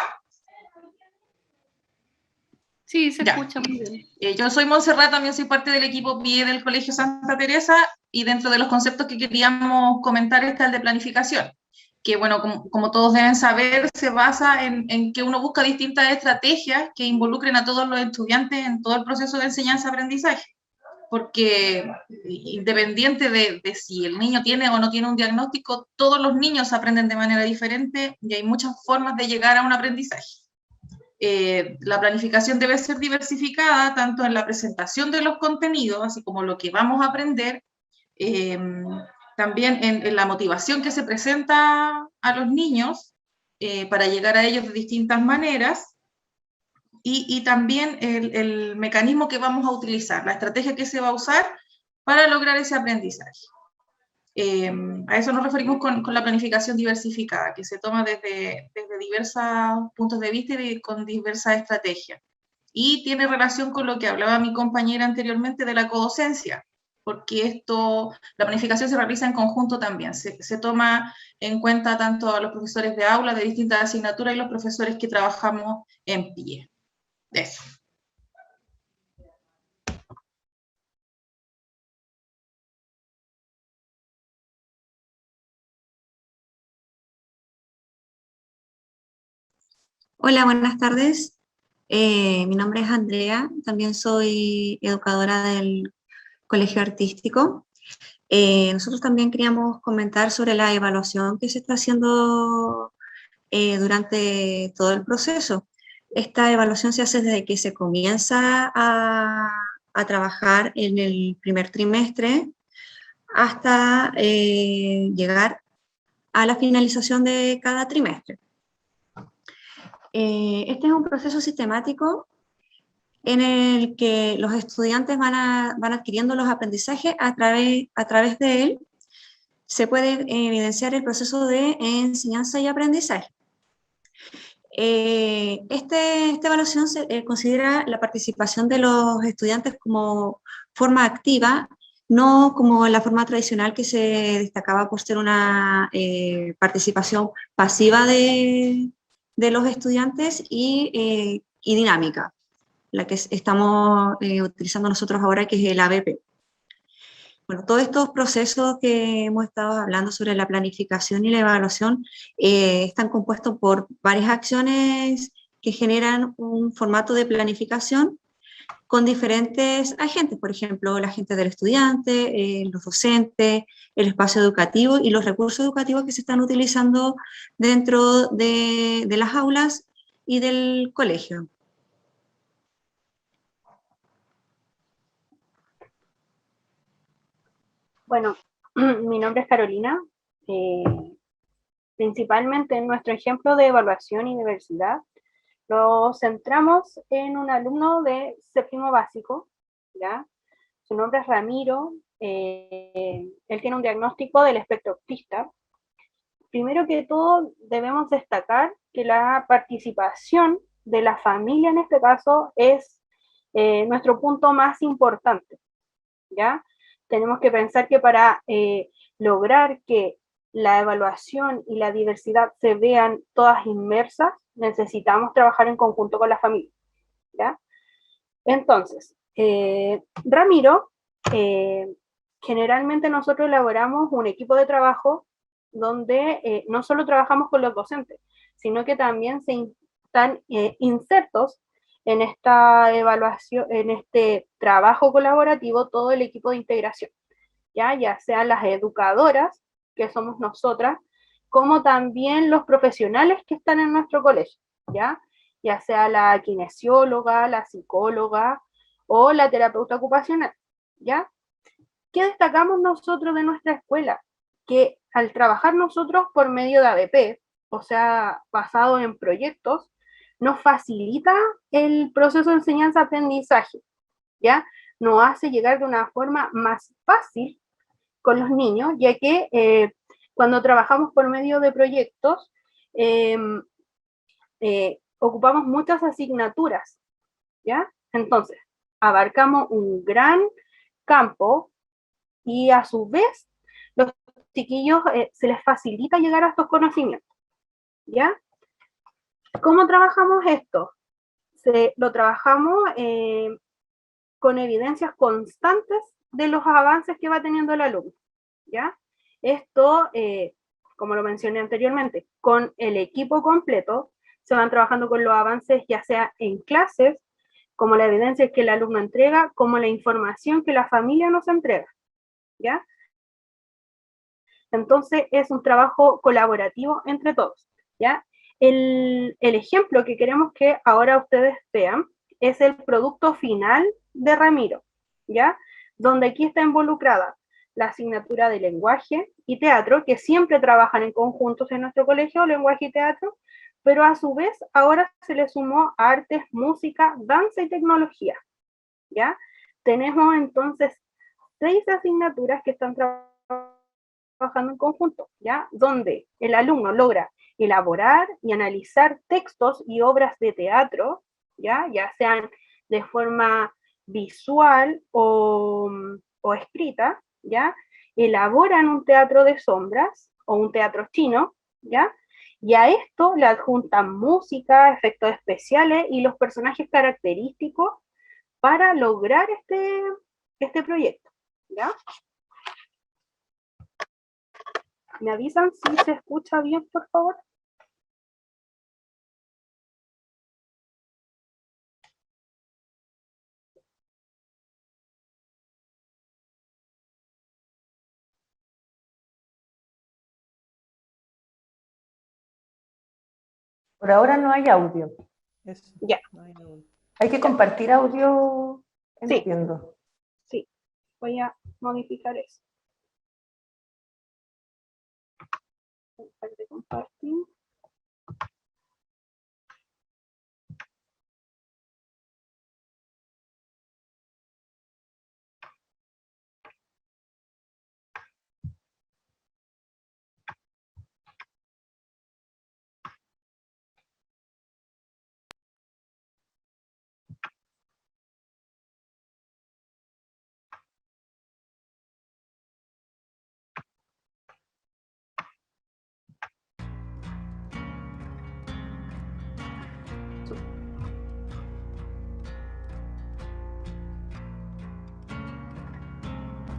Sí, se Ya. escucha muy bien. Yo soy Montserrat, también soy parte del equipo PIE del Colegio Santa Teresa y dentro de los conceptos que queríamos comentar está el de planificación, que bueno, como todos deben saber, se basa en que uno busca distintas estrategias que involucren a todos los estudiantes en todo el proceso de enseñanza-aprendizaje, porque independiente de si el niño tiene o no tiene un diagnóstico, todos los niños aprenden de manera diferente y hay muchas formas de llegar a un aprendizaje. La planificación debe ser diversificada tanto en la presentación de los contenidos, así como lo que vamos a aprender, también en la motivación que se presenta a los niños para llegar a ellos de distintas maneras, y también el mecanismo que vamos a utilizar, la estrategia que se va a usar para lograr ese aprendizaje. A eso nos referimos con la planificación diversificada, que se toma desde diversos puntos de vista y con diversas estrategias. Y tiene relación con lo que hablaba mi compañera anteriormente de la codocencia, porque la planificación se realiza en conjunto también. Se toma en cuenta tanto a los profesores de aula de distintas asignaturas y los profesores que trabajamos en PIE. Eso. Hola, buenas tardes. Mi nombre es Andrea, también soy educadora del Colegio Artístico. Nosotros también queríamos comentar sobre la evaluación que se está haciendo durante todo el proceso. Esta evaluación se hace desde que se comienza a trabajar en el primer trimestre hasta llegar a la finalización de cada trimestre. Este es un proceso sistemático en el que los estudiantes van adquiriendo los aprendizajes a través de él. Se puede evidenciar el proceso de enseñanza y aprendizaje. Esta evaluación considera la participación de los estudiantes como forma activa, no como la forma tradicional que se destacaba por ser una participación pasiva de los estudiantes y dinámica, la que estamos utilizando nosotros ahora, que es el ABP. Bueno, todos estos procesos que hemos estado hablando sobre la planificación y la evaluación están compuestos por varias acciones que generan un formato de planificación con diferentes agentes, por ejemplo, la gente del estudiante, los docentes, el espacio educativo y los recursos educativos que se están utilizando dentro de las aulas y del colegio. Bueno, mi nombre es Carolina. Principalmente en nuestro ejemplo de evaluación y diversidad, nos centramos en un alumno de séptimo básico, ¿ya? Su nombre es Ramiro, él tiene un diagnóstico del espectro autista. Primero que todo, debemos destacar que la participación de la familia en este caso es nuestro punto más importante, ¿ya? Tenemos que pensar que para lograr que la evaluación y la diversidad se vean todas inmersas, necesitamos trabajar en conjunto con la familia, ¿ya? Entonces, Ramiro, generalmente nosotros elaboramos un equipo de trabajo donde no solo trabajamos con los docentes, sino que también están insertos en esta evaluación, en este trabajo colaborativo, todo el equipo de integración, ya sean las educadoras, que somos nosotras, como también los profesionales que están en nuestro colegio, ya sea la kinesióloga, la psicóloga o la terapeuta ocupacional, ¿ya? ¿Qué destacamos nosotros de nuestra escuela? Que al trabajar nosotros por medio de ABP, o sea, basado en proyectos, nos facilita el proceso de enseñanza-aprendizaje, ¿ya? Nos hace llegar de una forma más fácil con los niños, ya que cuando trabajamos por medio de proyectos, ocupamos muchas asignaturas, ¿ya? Entonces, abarcamos un gran campo y a su vez, los chiquillos se les facilita llegar a estos conocimientos, ¿ya? ¿Cómo trabajamos esto? Lo trabajamos con evidencias constantes de los avances que va teniendo el alumno, ¿ya? Esto, como lo mencioné anteriormente, con el equipo completo, se van trabajando con los avances ya sea en clases, como la evidencia que el alumno entrega, como la información que la familia nos entrega, ¿ya? Entonces es un trabajo colaborativo entre todos, ¿ya? El ejemplo que queremos que ahora ustedes vean es el producto final de Ramiro, ¿ya? Donde aquí está involucrada la asignatura de lenguaje y teatro, que siempre trabajan en conjuntos en nuestro colegio, lenguaje y teatro, pero a su vez ahora se le sumó artes, música, danza y tecnología, ¿ya? Tenemos entonces 6 asignaturas que están trabajando en conjunto, ¿ya? Donde el alumno logra elaborar y analizar textos y obras de teatro, ¿ya? Ya sean de forma visual o escrita, ¿ya? Elaboran un teatro de sombras o un teatro chino, ¿ya? Y a esto le adjuntan música, efectos especiales y los personajes característicos para lograr este proyecto, ¿ya? ¿Me avisan si se escucha bien, por favor? Por ahora no hay audio. Eso. Ya. No hay ningún- Hay que compartir audio, Sí. entiendo. Sí, voy a modificar eso. Compartir.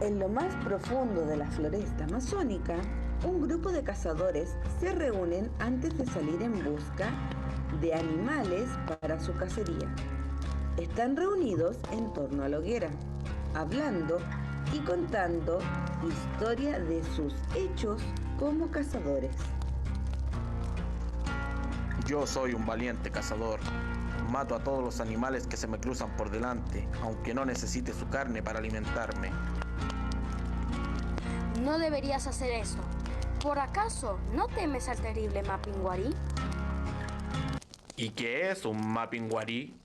En lo más profundo de la floresta amazónica, un grupo de cazadores se reúnen antes de salir en busca de animales para su cacería. están reunidos en torno a la hoguera, hablando y contando historia de sus hechos como cazadores. Yo soy un valiente cazador. Mato a todos los animales que se me cruzan por delante, aunque no necesite su carne para alimentarme. No deberías hacer eso. ¿Por acaso no temes al terrible Mapinguari? ¿Y qué es un Mapinguari?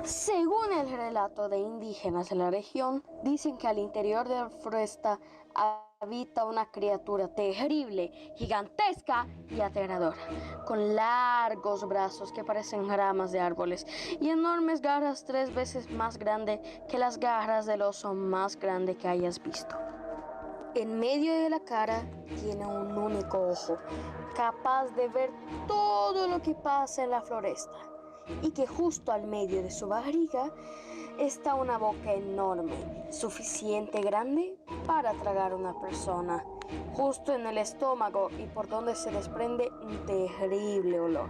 Según el relato de indígenas de la región, dicen que al interior de la floresta habita una criatura terrible, gigantesca y aterradora, con largos brazos que parecen ramas de árboles y enormes garras 3 veces más grandes que las garras del oso más grande que hayas visto. En medio de la cara tiene un único ojo, capaz de ver todo lo que pasa en la floresta, y que justo al medio de su barriga está una boca enorme, suficiente grande para tragar a una persona, justo en el estómago y por donde se desprende un terrible olor.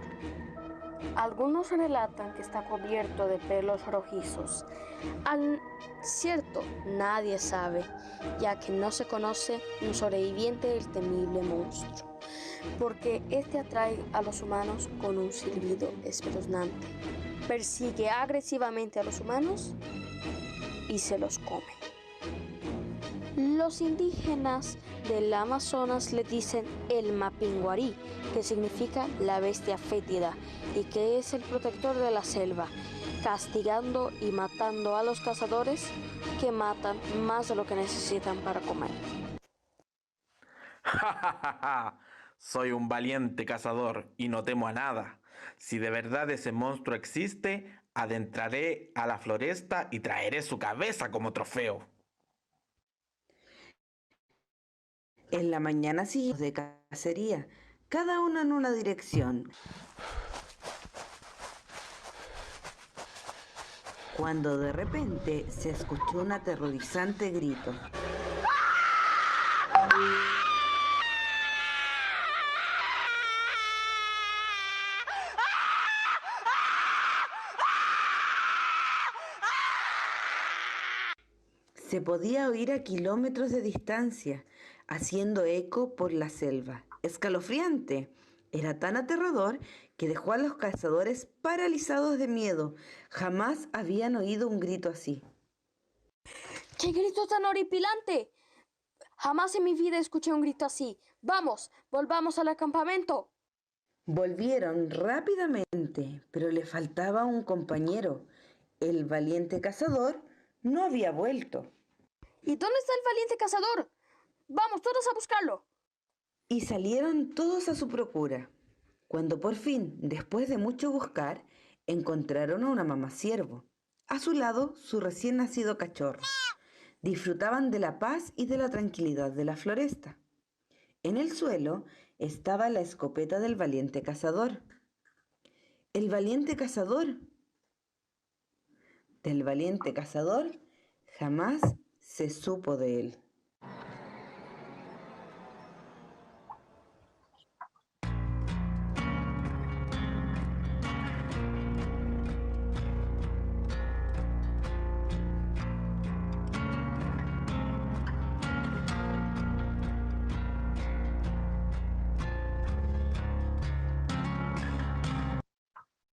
Algunos relatan que está cubierto de pelos rojizos. Al cierto, nadie sabe, ya que no se conoce un sobreviviente del temible monstruo, porque este atrae a los humanos con un silbido espeluznante, persigue agresivamente a los humanos y se los come. Los indígenas del Amazonas le dicen el Mapinguari, que significa la bestia fétida y que es el protector de la selva, castigando y matando a los cazadores que matan más de lo que necesitan para comer. Soy un valiente cazador y no temo a nada. Si de verdad ese monstruo existe, adentraré a la floresta y traeré su cabeza como trofeo. En la mañana siguiente de cacería, cada uno en una dirección, cuando de repente se escuchó un aterrorizante grito. Se podía oír a kilómetros de distancia, haciendo eco por la selva. Escalofriante. Era tan aterrador que dejó a los cazadores paralizados de miedo. Jamás habían oído un grito así. ¡Qué grito tan horripilante! Jamás en mi vida escuché un grito así. ¡Vamos, volvamos al campamento! Volvieron rápidamente, pero le faltaba un compañero. El valiente cazador no había vuelto. ¿Y dónde está el valiente cazador? ¡Vamos todos a buscarlo! Y salieron todos a su procura. Cuando por fin, después de mucho buscar, encontraron a una mamá ciervo. A su lado, su recién nacido cachorro. Disfrutaban de la paz y de la tranquilidad de la floresta. En el suelo estaba la escopeta del valiente cazador. El valiente cazador. Del valiente cazador jamás se supo de él.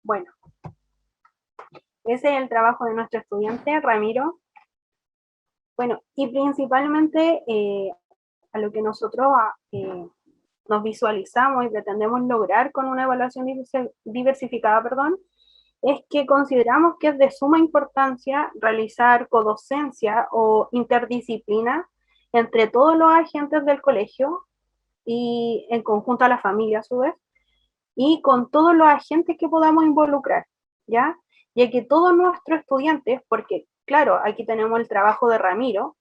Bueno, ese es el trabajo de nuestro estudiante, Ramiro. Bueno, y principalmente a lo que nosotros nos visualizamos y pretendemos lograr con una evaluación diversificada, es que consideramos que es de suma importancia realizar codocencia o interdisciplina entre todos los agentes del colegio y en conjunto a la familia a su vez, y con todos los agentes que podamos involucrar, ¿ya? Ya que todos nuestros estudiantes, porque claro, aquí tenemos el trabajo de Ramiro,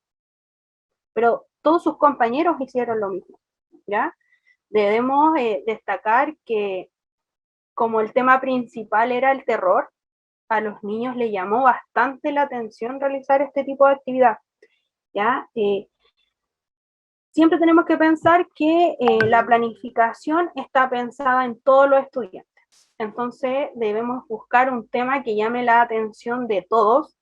pero todos sus compañeros hicieron lo mismo, ¿ya? Debemos destacar que como el tema principal era el terror, a los niños les llamó bastante la atención realizar este tipo de actividad, ¿ya? Siempre tenemos que pensar que la planificación está pensada en todos los estudiantes, Entonces debemos buscar un tema que llame la atención de todos,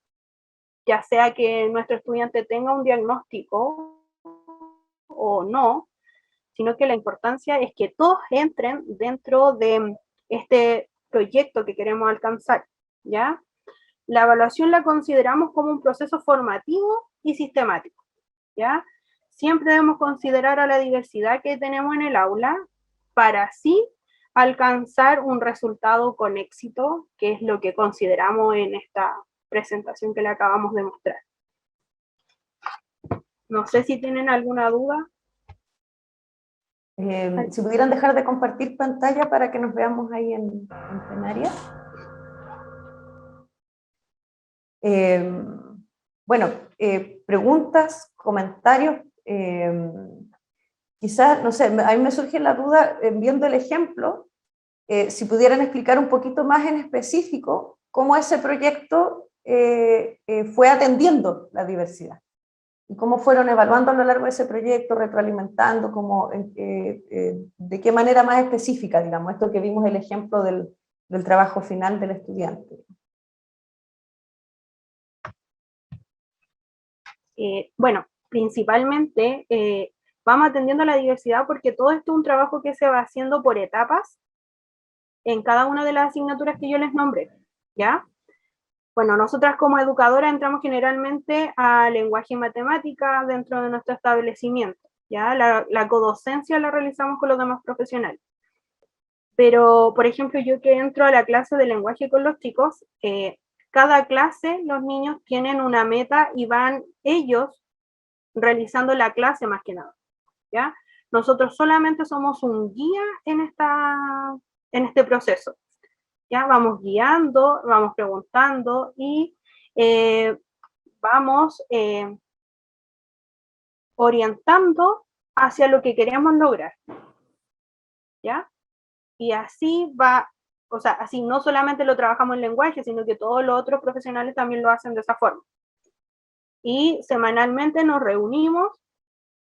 ya sea que nuestro estudiante tenga un diagnóstico o no, sino que la importancia es que todos entren dentro de este proyecto que queremos alcanzar, ¿ya? La evaluación la consideramos como un proceso formativo y sistemático, ¿ya? Siempre debemos considerar a la diversidad que tenemos en el aula para así alcanzar un resultado con éxito, que es lo que consideramos en esta presentación que le acabamos de mostrar. No sé si tienen alguna duda. Si pudieran dejar de compartir pantalla para que nos veamos ahí en plenaria. Bueno, preguntas, comentarios. Quizás, no sé, a mí me surge la duda, viendo el ejemplo, si pudieran explicar un poquito más en específico cómo ese proyecto fue atendiendo la diversidad. Y cómo fueron evaluando a lo largo de ese proyecto, retroalimentando, de qué manera más específica, digamos, esto que vimos el ejemplo del trabajo final del estudiante. Bueno, principalmente vamos atendiendo la diversidad porque todo esto es un trabajo que se va haciendo por etapas en cada una de las asignaturas que yo les nombré, ¿ya? Bueno, nosotras como educadoras entramos generalmente a lenguaje y matemática dentro de nuestro establecimiento, ¿ya? La codocencia la realizamos con los demás profesionales. Pero, por ejemplo, yo que entro a la clase de lenguaje con los chicos, cada clase los niños tienen una meta y van ellos realizando la clase más que nada, ¿ya? Nosotros solamente somos un guía en este proceso. ¿Ya? Vamos guiando, vamos preguntando y vamos orientando hacia lo que queremos lograr, ¿ya? Y así va, o sea, así no solamente lo trabajamos en lenguaje, sino que todos los otros profesionales también lo hacen de esa forma. Y semanalmente nos reunimos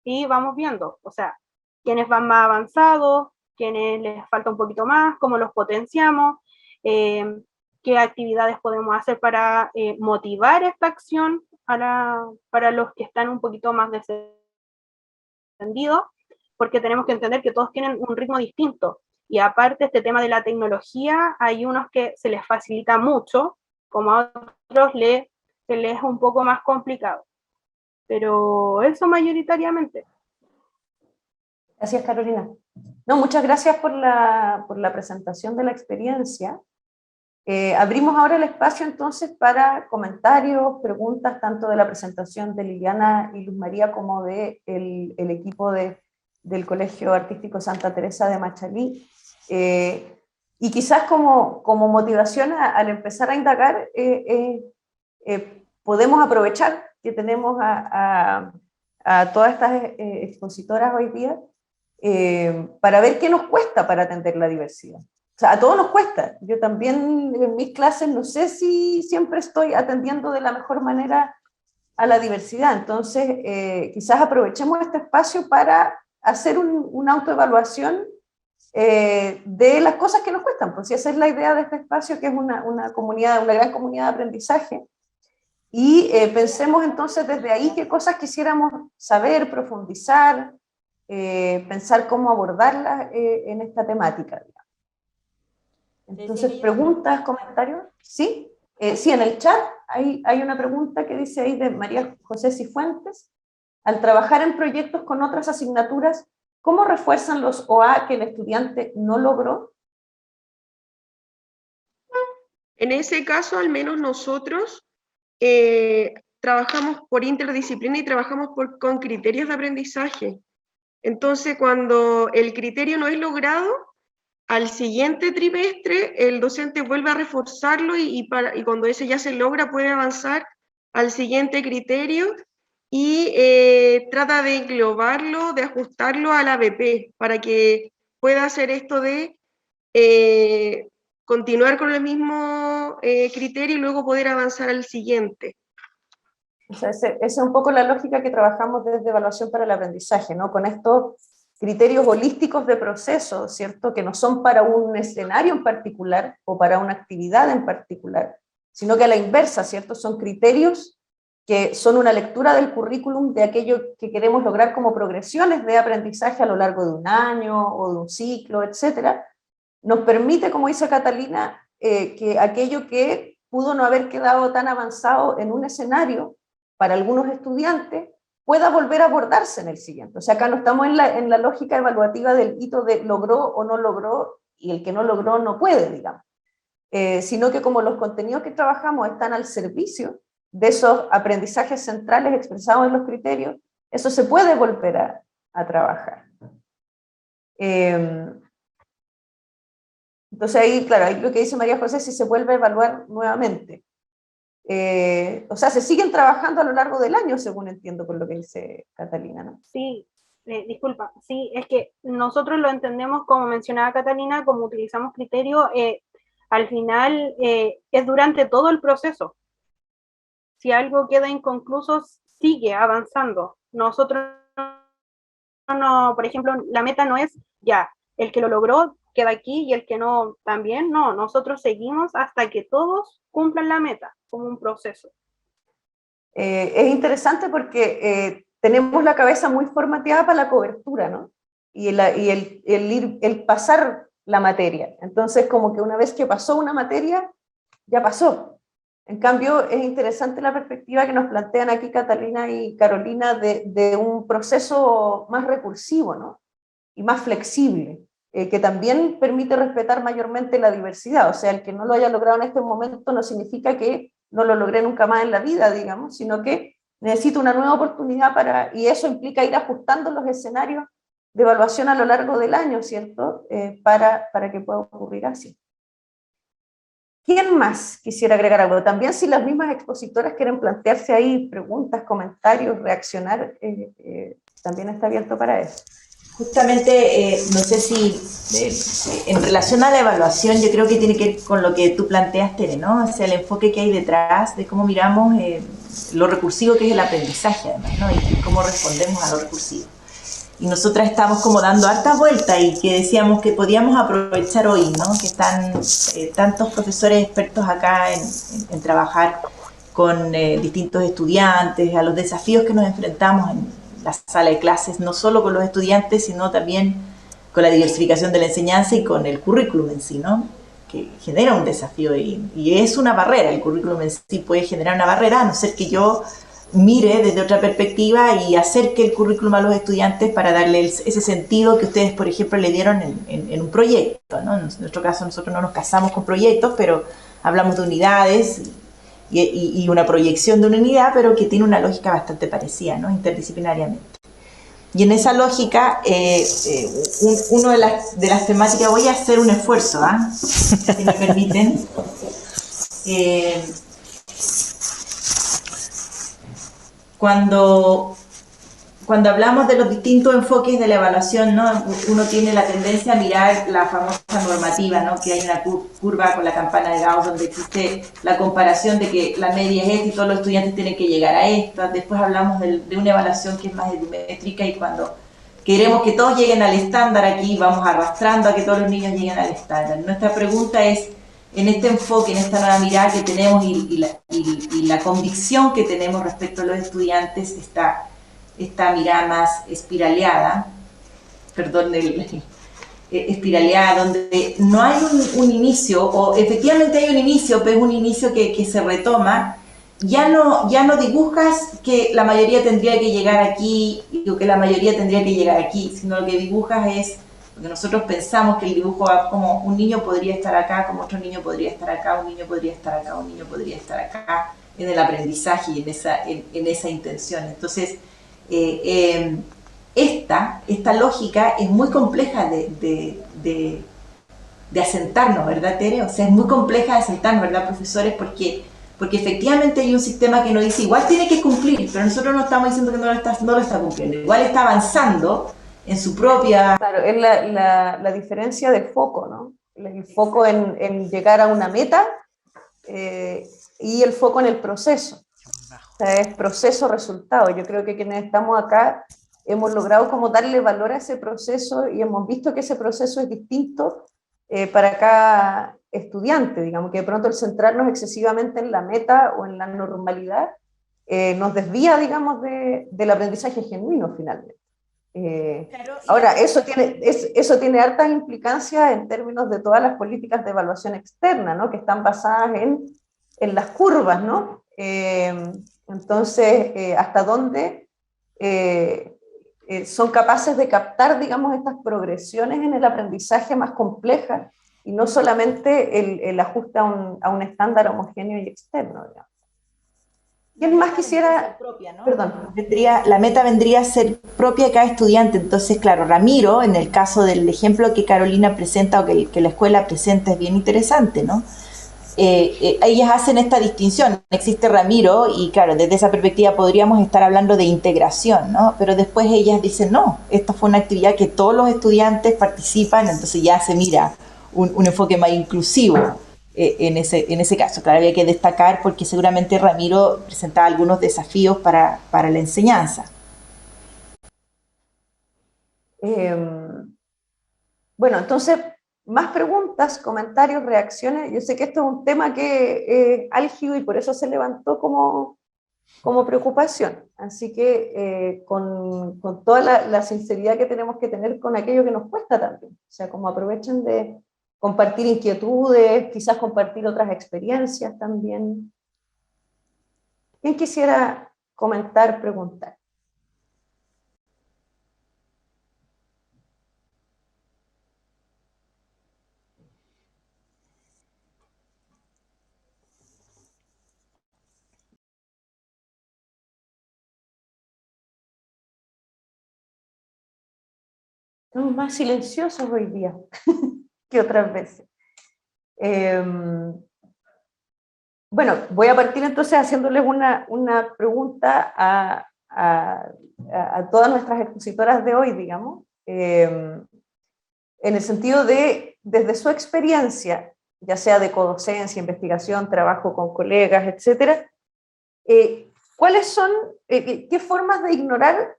y vamos viendo, o sea, quiénes van más avanzados, quiénes les falta un poquito más, cómo los potenciamos, qué actividades podemos hacer para motivar esta acción para los que están un poquito más descendidos, porque tenemos que entender que todos tienen un ritmo distinto. Y aparte, este tema de la tecnología, hay unos que se les facilita mucho, como a otros se les es un poco más complicado. Pero eso mayoritariamente. Gracias, Carolina. No, muchas gracias por la presentación de la experiencia. Abrimos ahora el espacio entonces para comentarios, preguntas, tanto de la presentación de Liliana y Luz María como del equipo del Colegio Artístico Santa Teresa de Machalí. Y quizás como motivación al empezar a indagar, podemos aprovechar que tenemos a todas estas expositoras hoy día para ver qué nos cuesta para atender la diversidad. O sea, a todos nos cuesta. Yo también en mis clases no sé si siempre estoy atendiendo de la mejor manera a la diversidad. Entonces, quizás aprovechemos este espacio para hacer una autoevaluación de las cosas que nos cuestan. Pues si esa es la idea de este espacio, que es una comunidad, una gran comunidad de aprendizaje. Y pensemos entonces desde ahí qué cosas quisiéramos saber, profundizar, pensar cómo abordarlas en esta temática. Entonces, preguntas, comentarios. ¿Sí? Sí, en el chat hay una pregunta que dice ahí de María José Cifuentes. Al trabajar en proyectos con otras asignaturas, ¿cómo refuerzan los OA que el estudiante no logró? En ese caso, al menos nosotros trabajamos por interdisciplina y trabajamos con criterios de aprendizaje. Entonces, cuando el criterio no es logrado, al siguiente trimestre el docente vuelve a reforzarlo y cuando ese ya se logra puede avanzar al siguiente criterio y trata de englobarlo, de ajustarlo al ABP para que pueda hacer esto de continuar con el mismo criterio y luego poder avanzar al siguiente. O sea, esa es un poco la lógica que trabajamos desde Evaluación para el Aprendizaje, ¿no? Con estos criterios holísticos de proceso, ¿cierto? Que no son para un escenario en particular o para una actividad en particular, sino que a la inversa, ¿cierto? Son criterios que son una lectura del currículum de aquello que queremos lograr como progresiones de aprendizaje a lo largo de un año o de un ciclo, etcétera. Nos permite, como dice Catalina, que aquello que pudo no haber quedado tan avanzado en un escenario para algunos estudiantes pueda volver a abordarse en el siguiente. O sea, acá no estamos en la lógica evaluativa del hito de logró o no logró, y el que no logró no puede, digamos. Sino que como los contenidos que trabajamos están al servicio de esos aprendizajes centrales expresados en los criterios, eso se puede volver a trabajar. Entonces ahí, claro, ahí lo que dice María José, si se vuelve a evaluar nuevamente. O sea, se siguen trabajando a lo largo del año, según entiendo por lo que dice Catalina, ¿no? Sí, disculpa, sí, es que nosotros lo entendemos, como mencionaba Catalina, como utilizamos criterio, al final es durante todo el proceso. Si algo queda inconcluso, sigue avanzando. Nosotros, no, por ejemplo, la meta no es ya, el que lo logró queda aquí y el que no también, no, nosotros seguimos hasta que todos cumplan la meta, como un proceso. Es interesante porque tenemos la cabeza muy formateada para la cobertura, ¿no? Y el pasar la materia. Entonces, como que una vez que pasó una materia, ya pasó. En cambio, es interesante la perspectiva que nos plantean aquí Catalina y Carolina de un proceso más recursivo, ¿no? Y más flexible, que también permite respetar mayormente la diversidad. O sea, el que no lo haya logrado en este momento no significa que no lo logré nunca más en la vida, digamos, sino que necesito una nueva oportunidad y eso implica ir ajustando los escenarios de evaluación a lo largo del año, ¿cierto? Para que pueda ocurrir así. ¿Quién más quisiera agregar algo? También si las mismas expositoras quieren plantearse ahí preguntas, comentarios, reaccionar, también está abierto para eso. Justamente, no sé si en relación a la evaluación, yo creo que tiene que ver con lo que tú planteas, Tere, ¿no? O sea, el enfoque que hay detrás de cómo miramos lo recursivo que es el aprendizaje, además, ¿no? Y cómo respondemos a lo recursivo. Y nosotras estamos como dando harta vuelta y que decíamos que podíamos aprovechar hoy, ¿no? Que están tantos profesores expertos acá en trabajar con distintos estudiantes, a los desafíos que nos enfrentamos en la sala de clases, no solo con los estudiantes, sino también con la diversificación de la enseñanza y con el currículum en sí, ¿no? Que genera un desafío y es una barrera. El currículum en sí puede generar una barrera, a no ser que yo mire desde otra perspectiva y acerque el currículum a los estudiantes para darle ese sentido que ustedes, por ejemplo, le dieron en un proyecto, ¿no? En nuestro caso, nosotros no nos casamos con proyectos, pero hablamos de unidades y una proyección de una unidad, pero que tiene una lógica bastante parecida, ¿no? Interdisciplinariamente. Y en esa lógica, una de las temáticas, voy a hacer un esfuerzo, si me permiten. Cuando hablamos de los distintos enfoques de la evaluación, ¿no? Uno tiene la tendencia a mirar la famosa normativa, ¿no? Que hay una curva con la campana de Gauss donde existe la comparación de que la media es esta y todos los estudiantes tienen que llegar a esta. Después hablamos de una evaluación que es más edumétrica y cuando queremos que todos lleguen al estándar, aquí vamos arrastrando a que todos los niños lleguen al estándar. Nuestra pregunta es, en este enfoque, en esta nueva mirada que tenemos y la convicción que tenemos respecto a los estudiantes, esta mirada más espiraleada, espiraleada, donde no hay un inicio, o efectivamente hay un inicio, pero es un inicio que se retoma, ya no dibujas que la mayoría tendría que llegar aquí, o que la mayoría tendría que llegar aquí, sino lo que dibujas es, porque nosotros pensamos que el dibujo va como un niño podría estar acá, como otro niño podría estar acá, un niño podría estar acá, un niño podría estar acá, en el aprendizaje y en esa intención. Entonces, esta lógica es muy compleja de asentarnos, ¿verdad, Tere? O sea, es muy compleja de asentarnos, ¿verdad, profesores? Porque efectivamente hay un sistema que nos dice, igual tiene que cumplir, pero nosotros no estamos diciendo que no lo está cumpliendo, igual está avanzando en su propia... Claro, es la diferencia de foco, ¿no? El foco en llegar a una meta y el foco en el proceso. O sea, es proceso-resultado. Yo creo que quienes estamos acá hemos logrado como darle valor a ese proceso y hemos visto que ese proceso es distinto para cada estudiante, digamos, que de pronto el centrarnos excesivamente en la meta o en la normalidad nos desvía, digamos, del aprendizaje genuino finalmente. Ahora, eso tiene hartas implicancias en términos de todas las políticas de evaluación externa, ¿no? Que están basadas en las curvas, ¿no? Entonces, ¿hasta dónde son capaces de captar, digamos, estas progresiones en el aprendizaje más complejas y no solamente el ajuste a un estándar homogéneo y externo, digamos? ¿Quién más quisiera? Propia, ¿no? Perdón. La meta vendría a ser propia de cada estudiante. Entonces, claro, Ramiro, en el caso del ejemplo que Carolina presenta o que la escuela presenta, es bien interesante, ¿no? Ellas hacen esta distinción. Existe Ramiro y, claro, desde esa perspectiva podríamos estar hablando de integración, ¿no? Pero después ellas dicen, no, esta fue una actividad que todos los estudiantes participan, entonces ya se mira un enfoque más inclusivo. En ese caso, claro, había que destacar porque seguramente Ramiro presentaba algunos desafíos para la enseñanza. Bueno, entonces, más preguntas, comentarios, reacciones. Yo sé que esto es un tema que es álgido y por eso se levantó como preocupación. Así que con toda la sinceridad que tenemos que tener con aquello que nos cuesta también. O sea, como aprovechen de compartir inquietudes, quizás compartir otras experiencias también. ¿Quién quisiera comentar, preguntar? Estamos más silenciosos hoy día que otras veces. Bueno, voy a partir entonces haciéndoles una pregunta a todas nuestras expositoras de hoy, digamos, en el sentido de, desde su experiencia, ya sea de codocencia, investigación, trabajo con colegas, etcétera, ¿cuáles son, qué formas de ignorar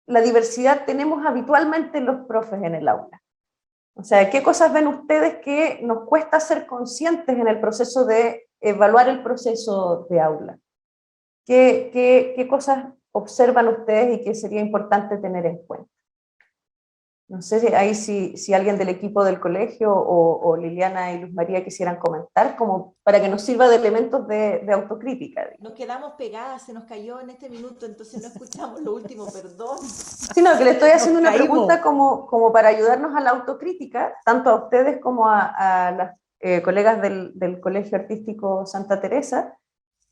la diversidad tenemos habitualmente los profes en el aula? O sea, ¿qué cosas ven ustedes que nos cuesta ser conscientes en el proceso de evaluar el proceso de aula? ¿Qué cosas observan ustedes y que sería importante tener en cuenta? No sé si alguien del equipo del colegio o Liliana y Luz María quisieran comentar, como para que nos sirva de elementos de autocrítica. Nos quedamos pegadas, se nos cayó en este minuto, entonces no escuchamos lo último, perdón. Sí, no, que le estoy haciendo una pregunta como para ayudarnos a la autocrítica, tanto a ustedes como a las colegas del Colegio Artístico Santa Teresa,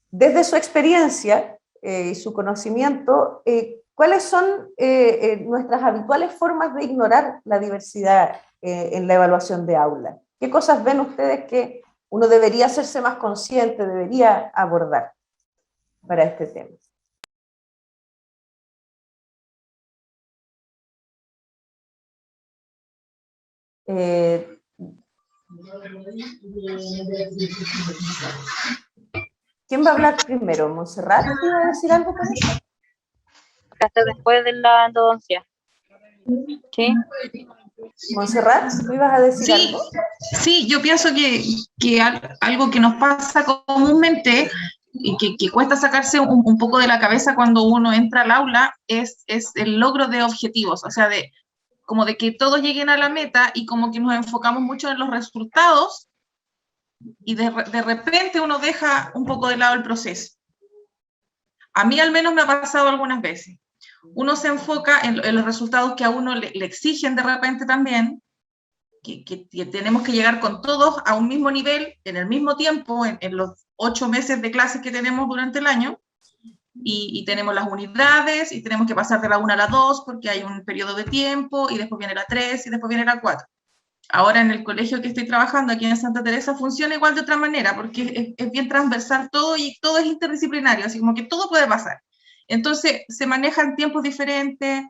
desde su experiencia y su conocimiento, ¿cuáles son nuestras habituales formas de ignorar la diversidad en la evaluación de aula? ¿Qué cosas ven ustedes que uno debería hacerse más consciente, debería abordar para este tema? ¿Quién va a hablar primero? ¿Montserrat iba a decir algo por eso? Hasta después de la endodoncia. ¿Sí? Montserrat, ¿tú ibas a decir algo? Sí, yo pienso que algo que nos pasa comúnmente y que cuesta sacarse un poco de la cabeza cuando uno entra al aula es el logro de objetivos, o sea, como de que todos lleguen a la meta y como que nos enfocamos mucho en los resultados y de repente uno deja un poco de lado el proceso. A mí al menos me ha pasado algunas veces. Uno se enfoca en los resultados que a uno le exigen de repente también, que tenemos que llegar con todos a un mismo nivel, en el mismo tiempo, en los 8 meses de clases que tenemos durante el año, y tenemos las unidades, y tenemos que pasar de la 1 a la 2, porque hay un periodo de tiempo, y después viene la 3, y después viene la 4. Ahora en el colegio que estoy trabajando aquí en Santa Teresa funciona igual de otra manera, porque es bien transversal todo y todo es interdisciplinario, así como que todo puede pasar. Entonces se manejan tiempos diferentes,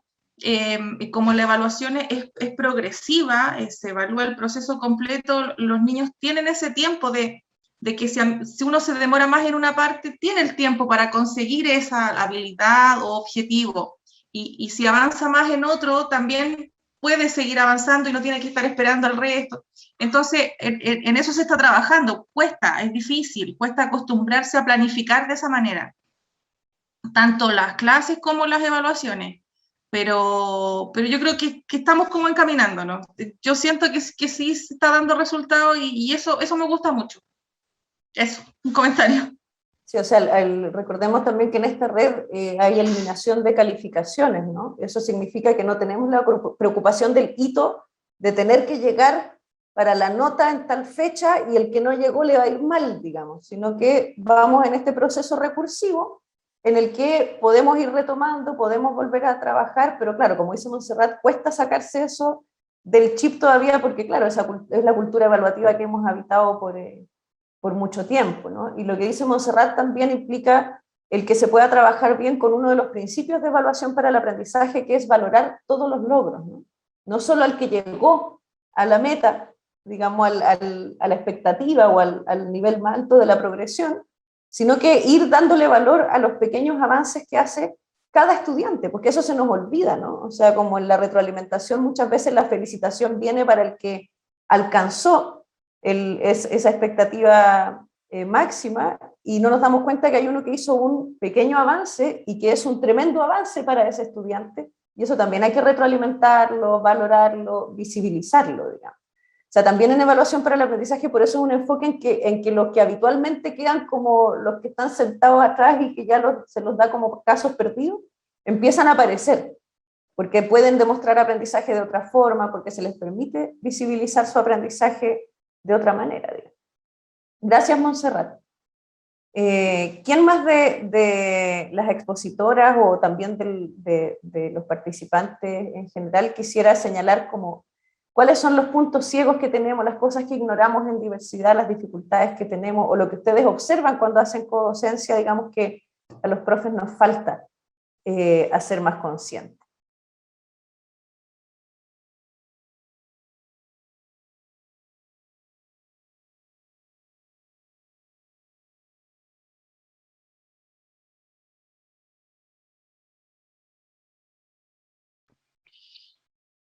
como la evaluación es progresiva, se evalúa el proceso completo, los niños tienen ese tiempo de que si uno se demora más en una parte, tiene el tiempo para conseguir esa habilidad o objetivo. y si avanza más en otro, también puede seguir avanzando y no tiene que estar esperando al resto. Entonces, en eso se está trabajando. Cuesta, es difícil, cuesta acostumbrarse a planificar de esa manera, tanto las clases como las evaluaciones. Pero yo creo que estamos como encaminándonos. Yo siento que sí se está dando resultados y eso me gusta mucho. Eso, un comentario. Sí, o sea, recordemos también que en esta red hay eliminación de calificaciones, ¿no? Eso significa que no tenemos la preocupación del hito de tener que llegar para la nota en tal fecha y el que no llegó le va a ir mal, digamos, sino que vamos en este proceso recursivo en el que podemos ir retomando, podemos volver a trabajar, pero claro, como dice Montserrat, cuesta sacarse eso del chip todavía porque claro, esa es la cultura evaluativa que hemos habitado por mucho tiempo, ¿no? Y lo que dice Montserrat también implica el que se pueda trabajar bien con uno de los principios de evaluación para el aprendizaje, que es valorar todos los logros, ¿no? No solo al que llegó a la meta, digamos, a la expectativa o al nivel más alto de la progresión, sino que ir dándole valor a los pequeños avances que hace cada estudiante, porque eso se nos olvida, ¿no? O sea, como en la retroalimentación muchas veces la felicitación viene para el que alcanzó esa expectativa máxima y no nos damos cuenta que hay uno que hizo un pequeño avance y que es un tremendo avance para ese estudiante, y eso también hay que retroalimentarlo, valorarlo, visibilizarlo, digamos. O sea, también en evaluación para el aprendizaje, por eso es un enfoque en que los que habitualmente quedan como los que están sentados atrás y que ya se los da como casos perdidos, empiezan a aparecer, porque pueden demostrar aprendizaje de otra forma, porque se les permite visibilizar su aprendizaje de otra manera. Digamos. Gracias, Montserrat. ¿Quién más de las expositoras o también de los participantes en general quisiera señalar como cuáles son los puntos ciegos que tenemos, las cosas que ignoramos en diversidad, las dificultades que tenemos, o lo que ustedes observan cuando hacen codocencia, digamos que a los profes nos falta hacer más conscientes?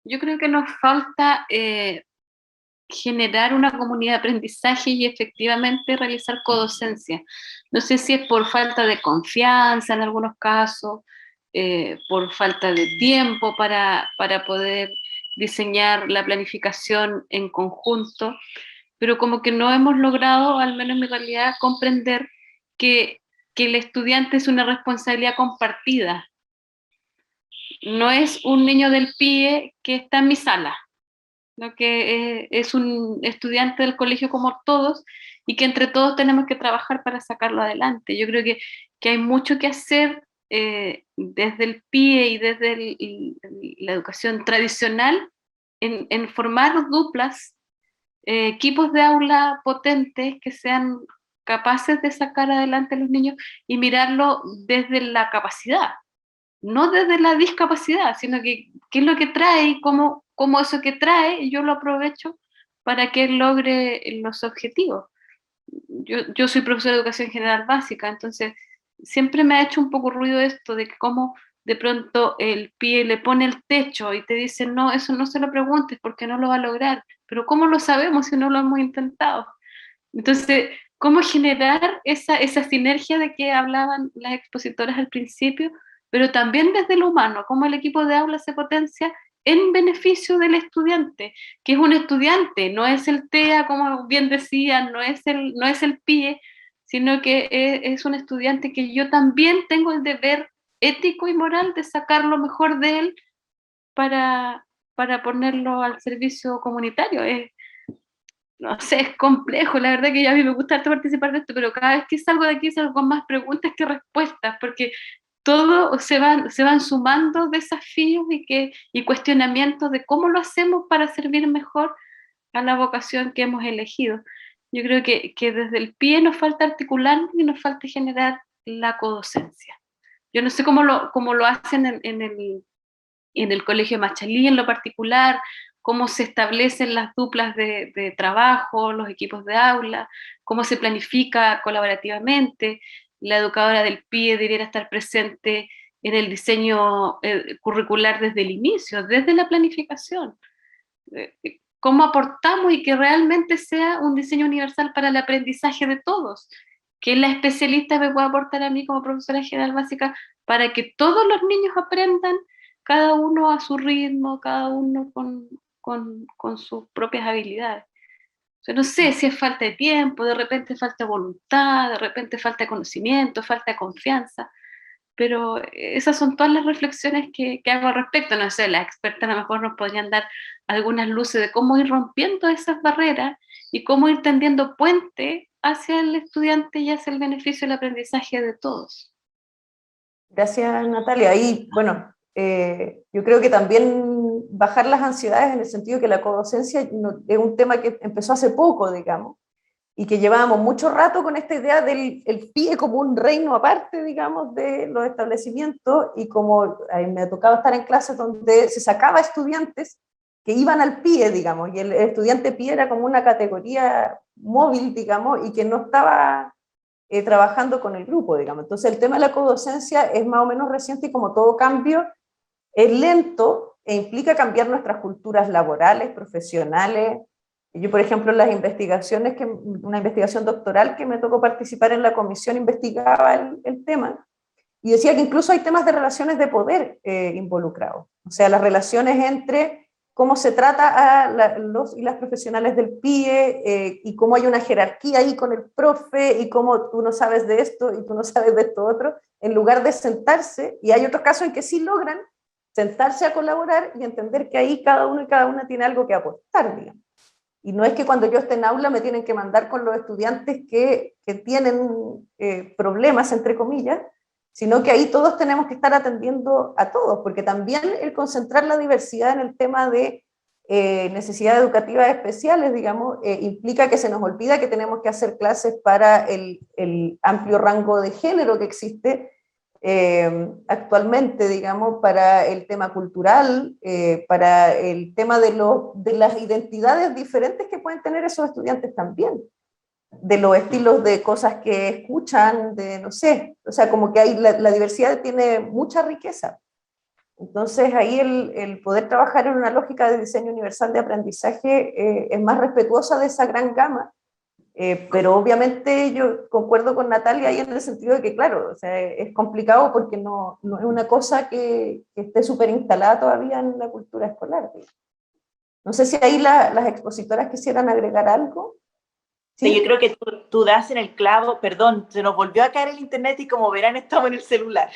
Yo creo que nos falta generar una comunidad de aprendizaje y efectivamente realizar codocencia. No sé si es por falta de confianza en algunos casos, por falta de tiempo para poder diseñar la planificación en conjunto, pero como que no hemos logrado, al menos en mi realidad, comprender que el estudiante es una responsabilidad compartida. No es un niño del PIE que está en mi sala, ¿no? Que es un estudiante del colegio como todos y que entre todos tenemos que trabajar para sacarlo adelante. Yo creo que hay mucho que hacer desde el PIE y desde la educación tradicional en formar duplas, equipos de aula potentes que sean capaces de sacar adelante a los niños y mirarlo desde la capacidad. No desde la discapacidad, sino que qué es lo que trae y cómo eso que trae yo lo aprovecho para que él logre los objetivos. Yo soy profesora de educación general básica, entonces siempre me ha hecho un poco ruido esto de que cómo de pronto el PIE le pone el techo y te dice, no, eso no se lo preguntes porque no lo va a lograr, pero ¿cómo lo sabemos si no lo hemos intentado? Entonces, ¿cómo generar esa sinergia de que hablaban las expositoras al principio, pero también desde lo humano, cómo el equipo de aula se potencia en beneficio del estudiante, que es un estudiante, no es el TEA, como bien decían, no es el PIE, sino que es un estudiante que yo también tengo el deber ético y moral de sacar lo mejor de él para ponerlo al servicio comunitario. No sé, es complejo, la verdad que a mí me gusta harto participar de esto, pero cada vez que salgo de aquí salgo con más preguntas que respuestas, porque todo se van sumando desafíos y cuestionamientos de cómo lo hacemos para servir mejor a la vocación que hemos elegido. Yo creo que desde el PIE nos falta articular y nos falta generar la codocencia. Yo no sé cómo lo hacen en el Colegio Machalí en lo particular, cómo se establecen las duplas de trabajo, los equipos de aula, cómo se planifica colaborativamente. La educadora del PIE debiera estar presente en el diseño curricular desde el inicio, desde la planificación. ¿Cómo aportamos y que realmente sea un diseño universal para el aprendizaje de todos? Que la especialista me pueda aportar a mí como profesora general básica para que todos los niños aprendan, cada uno a su ritmo, cada uno con sus propias habilidades. O sea, no sé si es falta de tiempo, de repente falta voluntad, de repente falta conocimiento, falta confianza, pero esas son todas las reflexiones que hago al respecto. No sé, las expertas a lo mejor nos podrían dar algunas luces de cómo ir rompiendo esas barreras y cómo ir tendiendo puente hacia el estudiante y hacia el beneficio del aprendizaje de todos. Gracias, Natalia. Y bueno, yo creo que también bajar las ansiedades en el sentido que la codocencia es un tema que empezó hace poco, digamos, y que llevábamos mucho rato con esta idea del PIE como un reino aparte, digamos, de los establecimientos, y como me ha tocado estar en clases donde se sacaba estudiantes que iban al PIE, digamos, y el estudiante PIE era como una categoría móvil, digamos, y que no estaba trabajando con el grupo, digamos. Entonces el tema de la codocencia es más o menos reciente y como todo cambio es lento e implica cambiar nuestras culturas laborales, profesionales. Yo, por ejemplo, en las investigaciones, una investigación doctoral que me tocó participar en la comisión, investigaba el tema, y decía que incluso hay temas de relaciones de poder involucrados. O sea, las relaciones entre cómo se trata a los y las profesionales del PIE, y cómo hay una jerarquía ahí con el profe, y cómo tú no sabes de esto y tú no sabes de esto otro, en lugar de sentarse, y hay otros casos en que sí logran sentarse a colaborar y entender que ahí cada uno y cada una tiene algo que aportar, digamos. Y no es que cuando yo esté en aula me tienen que mandar con los estudiantes que tienen problemas, entre comillas, sino que ahí todos tenemos que estar atendiendo a todos, porque también el concentrar la diversidad en el tema de necesidades educativas especiales, digamos, implica que se nos olvida que tenemos que hacer clases para el amplio rango de género que existe actualmente, digamos, para el tema cultural, para el tema de las identidades diferentes que pueden tener esos estudiantes también, de los estilos de cosas que escuchan, de no sé, o sea, como que hay, la diversidad tiene mucha riqueza. Entonces ahí el poder trabajar en una lógica de diseño universal de aprendizaje es más respetuosa de esa gran gama. Pero obviamente yo concuerdo con Natalia ahí en el sentido de que, claro, o sea, es complicado porque no es una cosa que esté súper instalada todavía en la cultura escolar. No sé si ahí las expositoras quisieran agregar algo. Sí, yo creo que tú das en el clavo, perdón, se nos volvió a caer el internet y como verán estamos en el celular.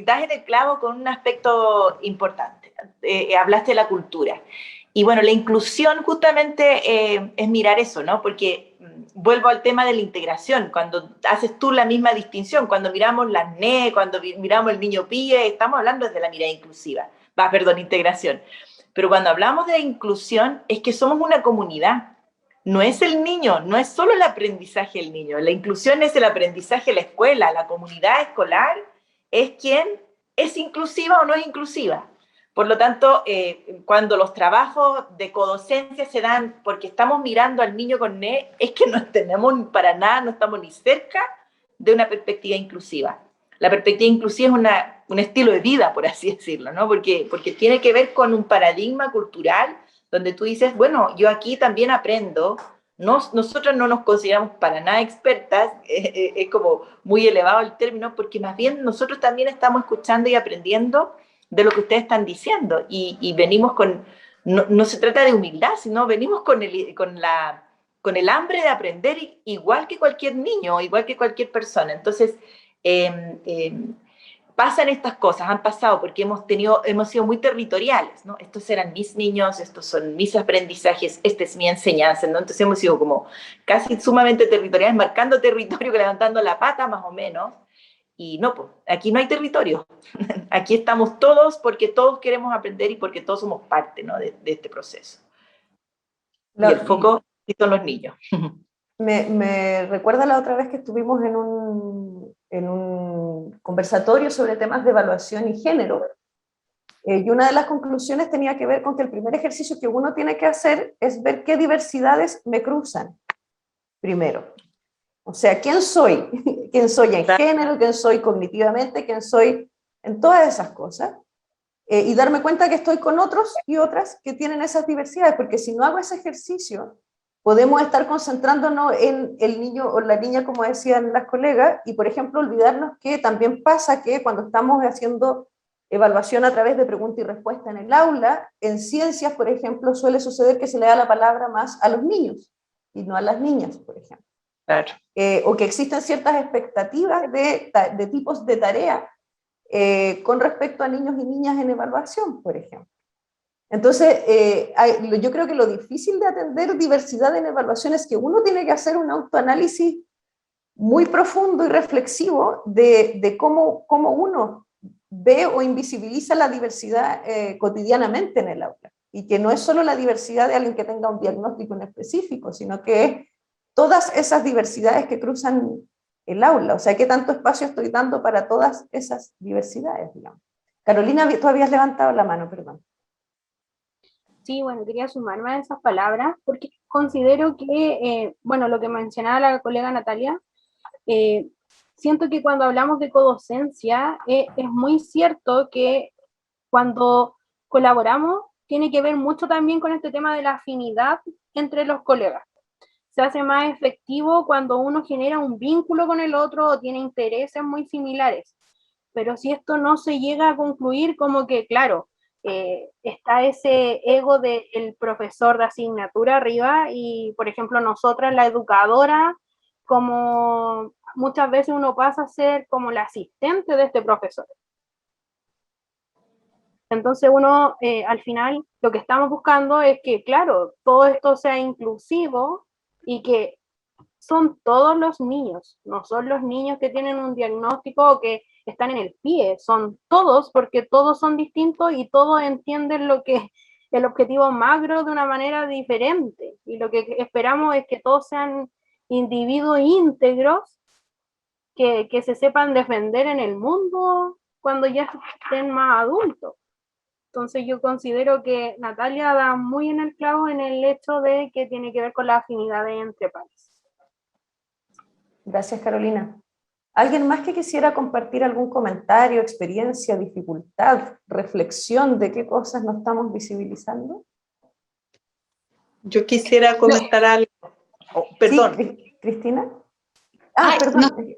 Das en el clavo con un aspecto importante. Hablaste de la cultura. Y bueno, la inclusión justamente es mirar eso, ¿no? Porque vuelvo al tema de la integración, cuando haces tú la misma distinción, cuando miramos las NE, cuando miramos el niño PIE, estamos hablando desde la mirada inclusiva, integración. Pero cuando hablamos de inclusión es que somos una comunidad, no es el niño, no es solo el aprendizaje del niño, la inclusión es el aprendizaje de la escuela, la comunidad escolar es quien es inclusiva o no es inclusiva. Por lo tanto, cuando los trabajos de codocencia se dan porque estamos mirando al niño con NE, es que no tenemos para nada, no estamos ni cerca de una perspectiva inclusiva. La perspectiva inclusiva es un estilo de vida, por así decirlo, ¿no? Porque tiene que ver con un paradigma cultural donde tú dices, bueno, yo aquí también aprendo, nosotros no nos consideramos para nada expertas, es como muy elevado el término, porque más bien nosotros también estamos escuchando y aprendiendo de lo que ustedes están diciendo, y venimos con, no se trata de humildad, sino venimos con el hambre de aprender igual que cualquier niño, igual que cualquier persona. Entonces, pasan estas cosas, han pasado porque hemos sido muy territoriales, ¿no? Estos eran mis niños, estos son mis aprendizajes, esta es mi enseñanza, ¿no? Entonces hemos sido como casi sumamente territoriales, marcando territorio, levantando la pata más o menos. Y no, pues, aquí no hay territorio. Aquí estamos todos porque todos queremos aprender y porque todos somos parte, ¿no? de este proceso. Y el foco son los niños. Me recuerda la otra vez que estuvimos en un conversatorio sobre temas de evaluación y género, y una de las conclusiones tenía que ver con que el primer ejercicio que uno tiene que hacer es ver qué diversidades me cruzan primero. O sea, ¿quién soy? quién soy en género, quién soy cognitivamente, quién soy en todas esas cosas, y darme cuenta que estoy con otros y otras que tienen esas diversidades, porque si no hago ese ejercicio, podemos estar concentrándonos en el niño o la niña, como decían las colegas, y por ejemplo olvidarnos que también pasa que cuando estamos haciendo evaluación a través de pregunta y respuesta en el aula, en ciencias, por ejemplo, suele suceder que se le da la palabra más a los niños y no a las niñas, por ejemplo. Claro. O que existen ciertas expectativas de tipos de tarea con respecto a niños y niñas en evaluación, por ejemplo. Entonces, yo creo que lo difícil de atender diversidad en evaluación es que uno tiene que hacer un autoanálisis muy profundo y reflexivo de cómo uno ve o invisibiliza la diversidad cotidianamente en el aula. Y que no es solo la diversidad de alguien que tenga un diagnóstico en específico, sino que es todas esas diversidades que cruzan el aula. O sea, ¿qué tanto espacio estoy dando para todas esas diversidades, digamos? Carolina, tú habías levantado la mano, perdón. Sí, bueno, quería sumarme a esas palabras porque considero que, bueno, lo que mencionaba la colega Natalia, siento que cuando hablamos de codocencia es muy cierto que cuando colaboramos tiene que ver mucho también con este tema de la afinidad entre los colegas. Se hace más efectivo cuando uno genera un vínculo con el otro o tiene intereses muy similares. Pero si esto no se llega a concluir, como que, claro, está ese ego del profesor de asignatura arriba y, por ejemplo, nosotras, la educadora, como muchas veces uno pasa a ser como la asistente de este profesor. Entonces uno, al final, lo que estamos buscando es que, claro, todo esto sea inclusivo y que son todos los niños, no son los niños que tienen un diagnóstico o que están en el PIE, son todos, porque todos son distintos y todos entienden lo que el objetivo macro de una manera diferente. Y lo que esperamos es que todos sean individuos íntegros que se sepan defender en el mundo cuando ya estén más adultos. Entonces yo considero que Natalia da muy en el clavo en el hecho de que tiene que ver con las afinidades entre pares. Gracias, Carolina. ¿Alguien más que quisiera compartir algún comentario, experiencia, dificultad, reflexión de qué cosas no estamos visibilizando? Yo quisiera comentar algo. Oh, perdón. Sí, Cristina. Perdón.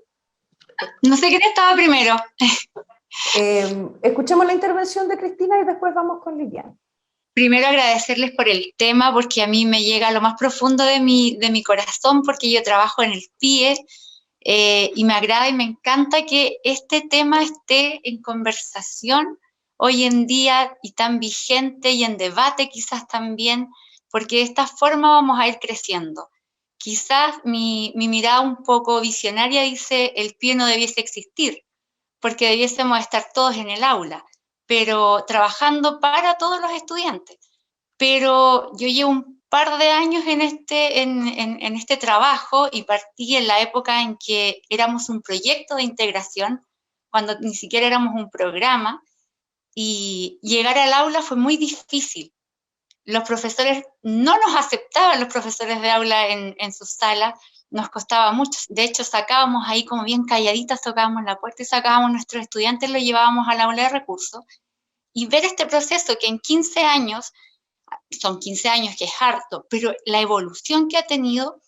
No sé quién estaba primero. Escuchemos la intervención de Cristina y después vamos con Liliana. Primero agradecerles por el tema, porque a mí me llega a lo más profundo de mi corazón, porque yo trabajo en el PIE, y me agrada y me encanta que este tema esté en conversación hoy en día y tan vigente y en debate quizás también, porque de esta forma vamos a ir creciendo. Quizás mi mirada un poco visionaria dice el PIE no debiese existir, porque debiésemos estar todos en el aula, pero trabajando para todos los estudiantes. Pero yo llevo un par de años en este trabajo y partí en la época en que éramos un proyecto de integración, cuando ni siquiera éramos un programa, y llegar al aula fue muy difícil. Los profesores no nos aceptaban, los profesores de aula en sus salas, nos costaba mucho. De hecho, sacábamos ahí como bien calladitas, tocábamos la puerta y sacábamos a nuestros estudiantes, los llevábamos al aula de recursos. Y ver este proceso que en 15 años, son 15 años que es harto, pero la evolución que ha tenido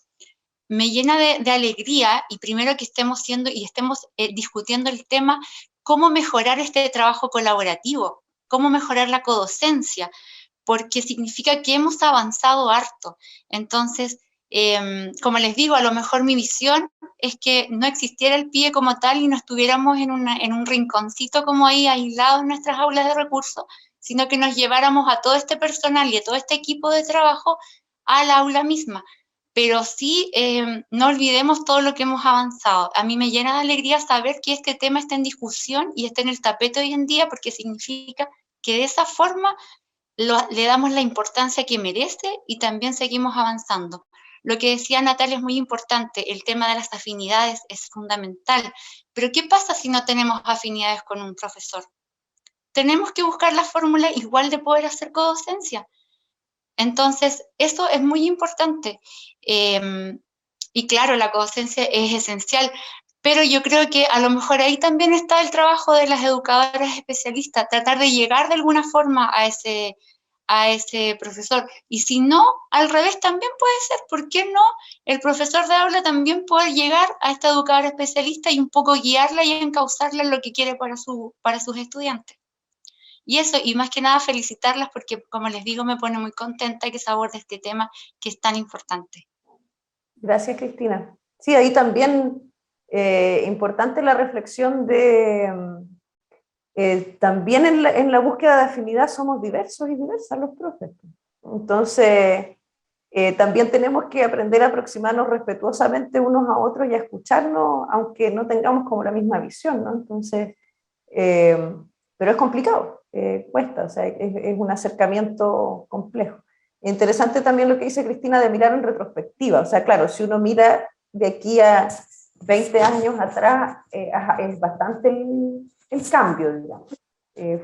me llena de alegría, y primero que estemos discutiendo el tema, cómo mejorar este trabajo colaborativo, cómo mejorar la codocencia, porque significa que hemos avanzado harto. Entonces, como les digo, a lo mejor mi visión es que no existiera el PIE como tal y no estuviéramos en un rinconcito como ahí aislados en nuestras aulas de recursos, sino que nos lleváramos a todo este personal y a todo este equipo de trabajo al aula misma. Pero sí, no olvidemos todo lo que hemos avanzado. A mí me llena de alegría saber que este tema está en discusión y está en el tapete hoy en día, porque significa que de esa forma le damos la importancia que merece y también seguimos avanzando. Lo que decía Natalia es muy importante, el tema de las afinidades es fundamental, pero ¿qué pasa si no tenemos afinidades con un profesor? Tenemos que buscar la fórmula igual de poder hacer codocencia. Entonces, eso es muy importante. Y claro, la codocencia es esencial, pero yo creo que a lo mejor ahí también está el trabajo de las educadoras especialistas, tratar de llegar de alguna forma a ese profesor. Y si no, al revés también puede ser, ¿por qué no? El profesor de aula también puede llegar a esta educadora especialista y un poco guiarla y encauzarla en lo que quiere para sus estudiantes. Y eso, y más que nada felicitarlas porque, como les digo, me pone muy contenta que se aborde este tema que es tan importante. Gracias, Cristina. Sí, ahí también importante la reflexión de... también en la búsqueda de afinidad somos diversos y diversas los profes. Entonces, también tenemos que aprender a aproximarnos respetuosamente unos a otros y a escucharnos, aunque no tengamos como la misma visión, ¿no? Entonces, pero es complicado, cuesta, o sea, es un acercamiento complejo. Interesante también lo que dice Cristina de mirar en retrospectiva, o sea, claro, si uno mira de aquí a 20 años atrás, es bastante el cambio, digamos.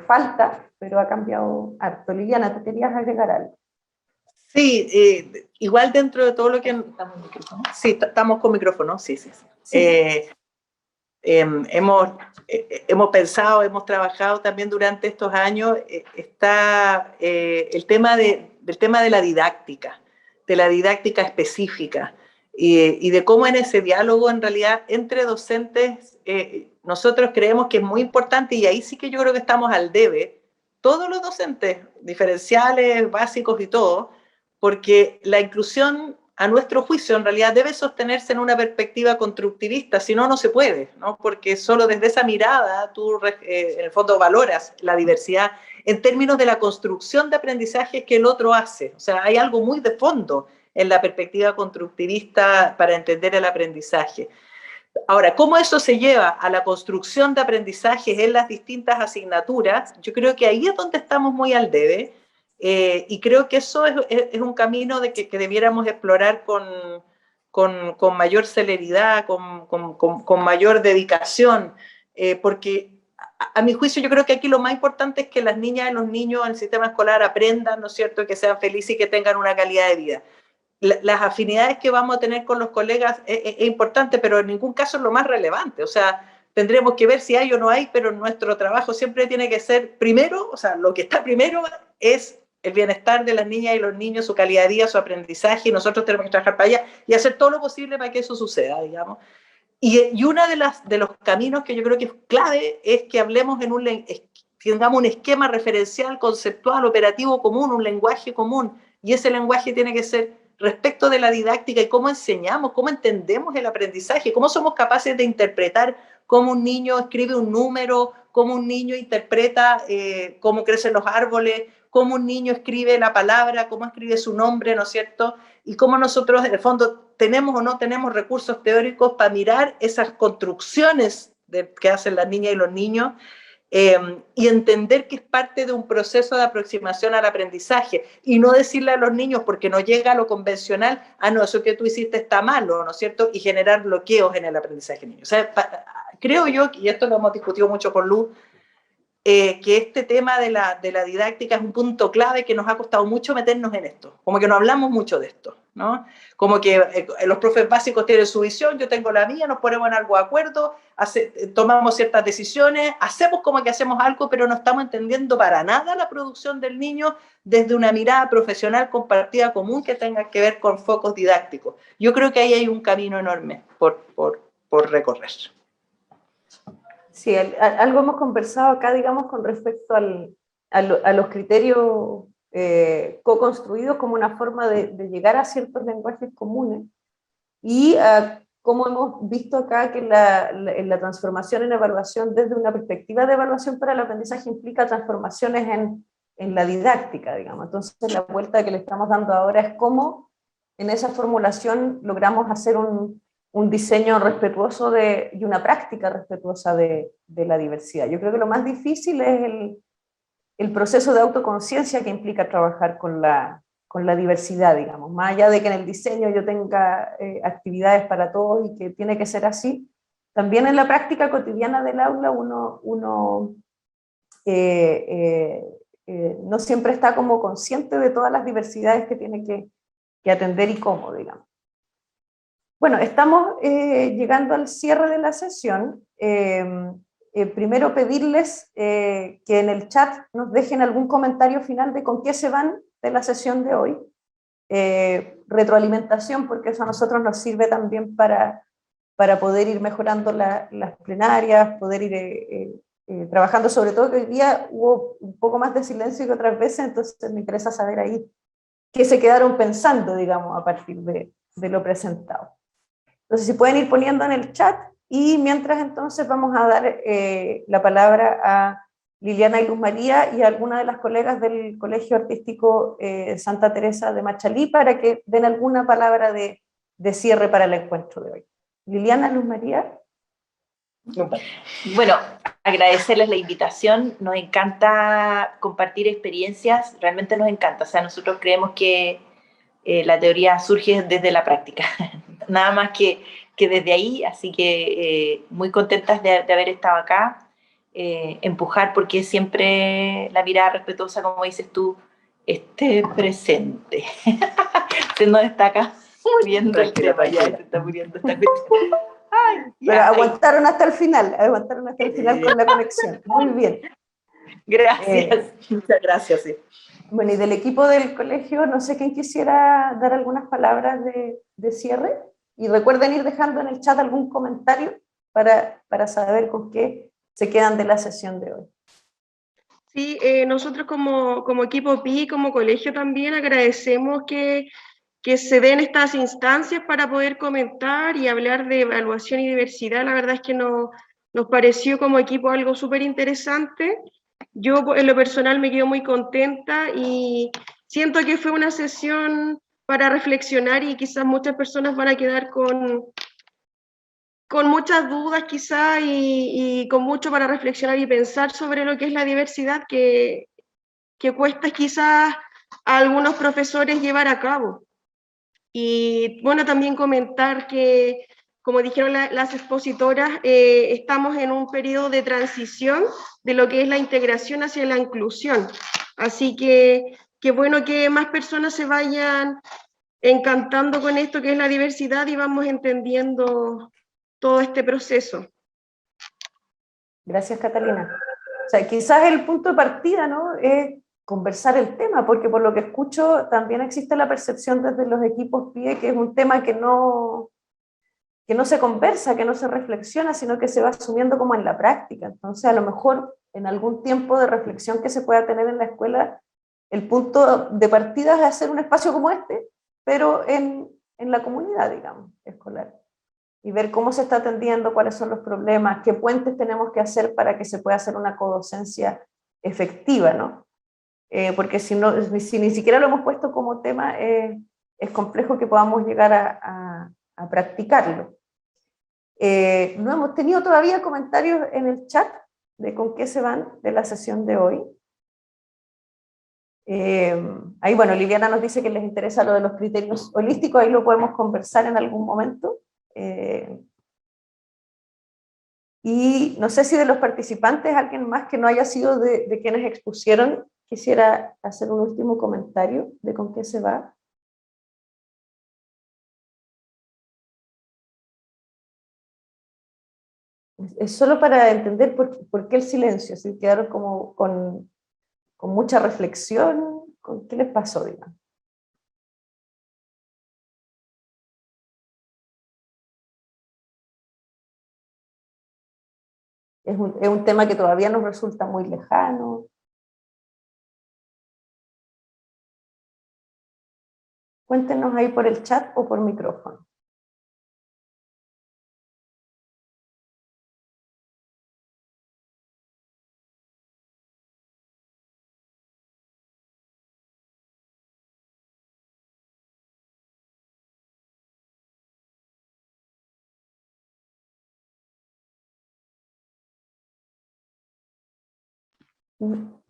Falta, pero ha cambiado harto. Liliana, ¿te querías agregar algo? Sí, igual dentro de todo lo que... Sí, estamos con micrófono, sí. Hemos pensado, hemos trabajado también durante estos años, está el tema del tema de la didáctica específica, y de cómo en ese diálogo en realidad entre docentes nosotros creemos que es muy importante, y ahí sí que yo creo que estamos al debe, todos los docentes, diferenciales, básicos y todo, porque la inclusión, a nuestro juicio, en realidad debe sostenerse en una perspectiva constructivista, si no, no se puede, ¿no? Porque solo desde esa mirada tú, en el fondo, valoras la diversidad en términos de la construcción de aprendizaje que el otro hace. O sea, hay algo muy de fondo en la perspectiva constructivista para entender el aprendizaje. Ahora, ¿cómo eso se lleva a la construcción de aprendizajes en las distintas asignaturas? Yo creo que ahí es donde estamos muy al debe, y creo que eso es un camino que debiéramos explorar con mayor celeridad, con mayor dedicación, porque a mi juicio yo creo que aquí lo más importante es que las niñas y los niños en el sistema escolar aprendan, ¿no es cierto?, que sean felices y que tengan una calidad de vida. Las afinidades que vamos a tener con los colegas es importante, pero en ningún caso es lo más relevante. O sea, tendremos que ver si hay o no hay, pero nuestro trabajo siempre tiene que ser primero, o sea, lo que está primero es el bienestar de las niñas y los niños, su calidad de vida, su aprendizaje, y nosotros tenemos que trabajar para allá y hacer todo lo posible para que eso suceda, digamos. Y uno de los caminos que yo creo que es clave es que hablemos tengamos un esquema referencial, conceptual, operativo común, un lenguaje común, y ese lenguaje tiene que ser respecto de la didáctica y cómo enseñamos, cómo entendemos el aprendizaje, cómo somos capaces de interpretar cómo un niño escribe un número, cómo un niño interpreta cómo crecen los árboles, cómo un niño escribe la palabra, cómo escribe su nombre, ¿no es cierto? Y cómo nosotros, en el fondo, tenemos o no tenemos recursos teóricos para mirar esas construcciones que hacen las niñas y los niños, y entender que es parte de un proceso de aproximación al aprendizaje, y no decirle a los niños, porque no llega a lo convencional, no, eso que tú hiciste está malo, ¿no es cierto?, y generar bloqueos en el aprendizaje de niños. O sea, creo yo, y esto lo hemos discutido mucho con Luz, que este tema de la didáctica es un punto clave que nos ha costado mucho meternos en esto, como que no hablamos mucho de esto, ¿no? Como que los profes básicos tienen su visión, yo tengo la mía, nos ponemos en algo de acuerdo, tomamos ciertas decisiones, hacemos como que hacemos algo, pero no estamos entendiendo para nada la producción del niño desde una mirada profesional compartida común que tenga que ver con focos didácticos. Yo creo que ahí hay un camino enorme por recorrer. Sí, algo hemos conversado acá, digamos, con respecto a los criterios co-construidos como una forma de llegar a ciertos lenguajes comunes, y como hemos visto acá que la transformación en evaluación desde una perspectiva de evaluación para el aprendizaje implica transformaciones en la didáctica, digamos. Entonces la vuelta que le estamos dando ahora es cómo en esa formulación logramos hacer un diseño respetuoso y una práctica respetuosa de la diversidad. Yo creo que lo más difícil es el proceso de autoconciencia que implica trabajar con la diversidad, digamos. Más allá de que en el diseño yo tenga actividades para todos y que tiene que ser así, también en la práctica cotidiana del aula uno no siempre está como consciente de todas las diversidades que tiene que atender y cómo, digamos. Bueno, estamos llegando al cierre de la sesión. Primero pedirles que en el chat nos dejen algún comentario final de con qué se van de la sesión de hoy. Retroalimentación, porque eso a nosotros nos sirve también para poder ir mejorando las plenarias, poder ir trabajando, sobre todo que hoy día hubo un poco más de silencio que otras veces, entonces me interesa saber ahí qué se quedaron pensando, digamos, a partir de lo presentado. Entonces, si pueden ir poniendo en el chat, y mientras entonces vamos a dar la palabra a Liliana y Luz María y a alguna de las colegas del Colegio Artístico Santa Teresa de Machalí para que den alguna palabra de cierre para el encuentro de hoy. Liliana, Luz María. Bueno, agradecerles la invitación, nos encanta compartir experiencias, realmente nos encanta, o sea, nosotros creemos que la teoría surge desde la práctica, nada más que desde ahí, así que muy contentas de haber estado acá, empujar porque siempre la mirada respetuosa, como dices tú, esté presente. Se nos está acá muriendo el tema, ya se está muriendo esta cuestión. Ay, ya, pero aguantaron hasta el final con la conexión. Muy bien. Gracias, muchas gracias. Sí. Bueno, y del equipo del colegio, no sé quién quisiera dar algunas palabras de cierre. Y recuerden ir dejando en el chat algún comentario para saber con qué se quedan de la sesión de hoy. Sí, nosotros como equipo PI, como colegio también agradecemos que se den estas instancias para poder comentar y hablar de evaluación y diversidad. La verdad es que nos pareció como equipo algo súper interesante. Yo en lo personal me quedo muy contenta y siento que fue una sesión para reflexionar y quizás muchas personas van a quedar con muchas dudas quizás y con mucho para reflexionar y pensar sobre lo que es la diversidad que cuesta quizás a algunos profesores llevar a cabo. Y bueno, también comentar que, como dijeron las expositoras, estamos en un periodo de transición de lo que es la integración hacia la inclusión. Así que bueno que más personas se vayan encantando con esto que es la diversidad y vamos entendiendo todo este proceso. Gracias, Catalina. O sea, quizás el punto de partida, ¿no?, es conversar el tema, porque por lo que escucho también existe la percepción desde los equipos PIE que es un tema que no se conversa, que no se reflexiona, sino que se va asumiendo como en la práctica. Entonces, a lo mejor en algún tiempo de reflexión que se pueda tener en la escuela, el punto de partida es hacer un espacio como este, pero en la comunidad, digamos, escolar. Y ver cómo se está atendiendo, cuáles son los problemas, qué puentes tenemos que hacer para que se pueda hacer una codocencia efectiva, ¿no? Porque si ni siquiera lo hemos puesto como tema, es complejo que podamos llegar a practicarlo. No hemos tenido todavía comentarios en el chat de con qué se van de la sesión de hoy. Ahí, bueno, Liliana nos dice que les interesa lo de los criterios holísticos, ahí lo podemos conversar en algún momento. Y no sé si de los participantes, alguien más que no haya sido de quienes expusieron, quisiera hacer un último comentario de con qué se va. Es solo para entender por qué el silencio, si quedaron como con mucha reflexión, ¿qué les pasó, digamos? Es un tema que todavía nos resulta muy lejano. Cuéntenos ahí por el chat o por micrófono.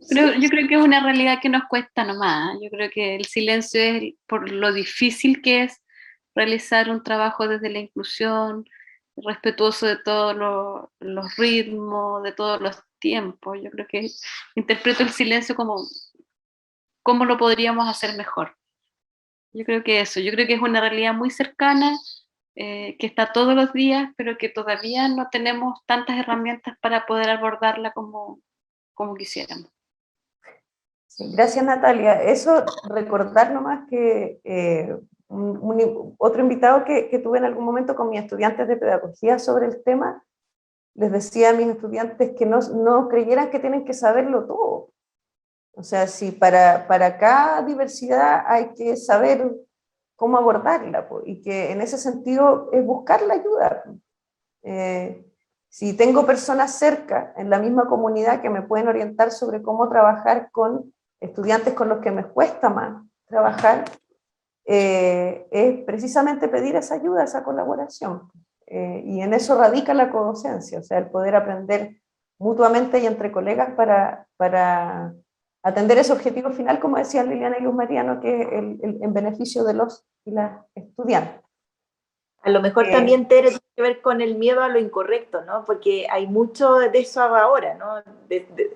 Pero yo creo que es una realidad que nos cuesta nomás. Yo creo que el silencio es por lo difícil que es realizar un trabajo desde la inclusión, respetuoso de todos los ritmos, de todos los tiempos. Yo creo que interpreto el silencio como cómo lo podríamos hacer mejor. Yo creo que eso, yo creo que es una realidad muy cercana que está todos los días, pero que todavía no tenemos tantas herramientas para poder abordarla como quisiéramos. Sí, gracias, Natalia. Eso, recordar nomás que otro invitado que tuve en algún momento con mis estudiantes de pedagogía sobre el tema, les decía a mis estudiantes que no creyeran que tienen que saberlo todo. O sea, si para cada diversidad hay que saber cómo abordarla, y que en ese sentido es buscar la ayuda. Si tengo personas cerca, en la misma comunidad, que me pueden orientar sobre cómo trabajar con estudiantes con los que me cuesta más trabajar, es precisamente pedir esa ayuda, esa colaboración. Y en eso radica la codocencia, o sea, el poder aprender mutuamente y entre colegas para atender ese objetivo final, como decían Liliana y Luz María, ¿no? Que es en beneficio de los y las estudiantes. A lo mejor también, Tere, tiene que ver con el miedo a lo incorrecto, ¿no? Porque hay mucho de eso ahora, ¿no?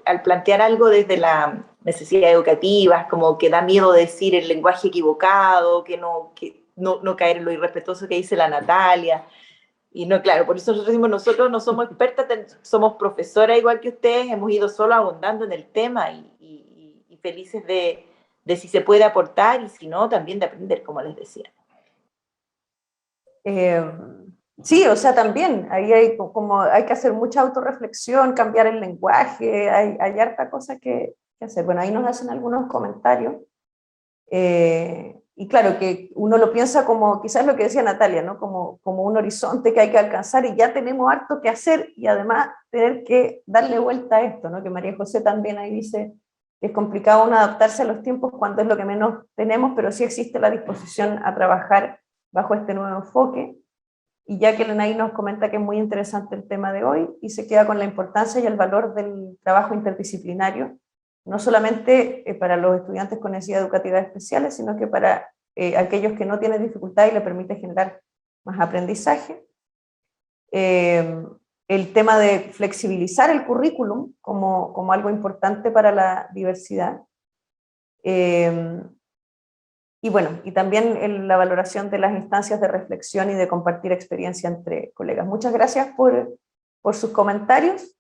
Al plantear algo desde las necesidades educativas, como que da miedo decir el lenguaje equivocado, que no caer en lo irrespetuoso que dice la Natalia. Y no, claro, por eso nosotros decimos, nosotros no somos expertas, somos profesoras igual que ustedes, hemos ido solo abundando en el tema y felices de si se puede aportar y si no, también de aprender, como les decía. Sí, o sea, también, ahí hay que hacer mucha autorreflexión, cambiar el lenguaje, hay harta cosa que hacer. Bueno, ahí nos hacen algunos comentarios, y claro, que uno lo piensa como, quizás lo que decía Natalia, ¿no? Como un horizonte que hay que alcanzar y ya tenemos harto que hacer, y además tener que darle vuelta a esto, ¿no? Que María José también ahí dice que es complicado uno adaptarse a los tiempos cuando es lo que menos tenemos, pero sí existe la disposición a trabajar bajo este nuevo enfoque. Y ya que Lenaí nos comenta que es muy interesante el tema de hoy y se queda con la importancia y el valor del trabajo interdisciplinario, no solamente para los estudiantes con necesidades educativas especiales, sino que para aquellos que no tienen dificultad y le permite generar más aprendizaje. El tema de flexibilizar el currículum como algo importante para la diversidad. Y bueno, y también la valoración de las instancias de reflexión y de compartir experiencia entre colegas. Muchas gracias por sus comentarios.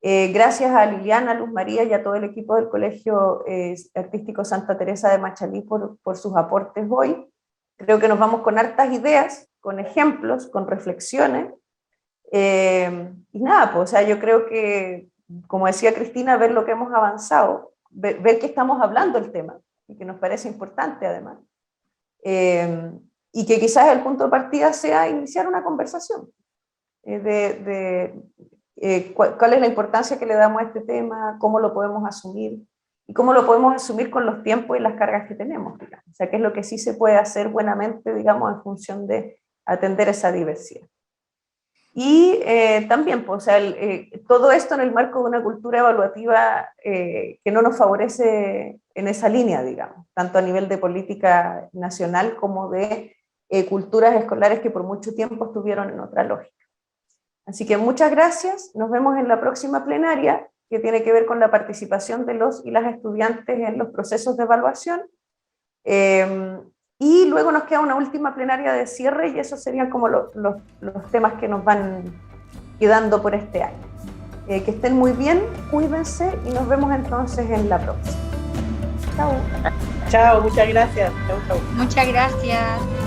Gracias a Liliana, Luz María y a todo el equipo del Colegio Artístico Santa Teresa de Machalí por sus aportes hoy. Creo que nos vamos con hartas ideas, con ejemplos, con reflexiones. Y nada, pues, o sea, yo creo que, como decía Cristina, ver lo que hemos avanzado, ver que estamos hablando del tema, y que nos parece importante además, y que quizás el punto de partida sea iniciar una conversación cuál es la importancia que le damos a este tema, cómo lo podemos asumir, y cómo lo podemos asumir con los tiempos y las cargas que tenemos, digamos. O sea, qué es lo que sí se puede hacer buenamente, digamos, en función de atender esa diversidad. Y también, pues, o sea, todo esto en el marco de una cultura evaluativa que no nos favorece en esa línea, digamos, tanto a nivel de política nacional como de culturas escolares que por mucho tiempo estuvieron en otra lógica. Así que muchas gracias, nos vemos en la próxima plenaria, que tiene que ver con la participación de los y las estudiantes en los procesos de evaluación. Y luego nos queda una última plenaria de cierre, y esos serían como los temas que nos van quedando por este año. Que estén muy bien, cuídense, y nos vemos entonces en la próxima. Chao. Chao, muchas gracias. Chao, chao. Muchas gracias.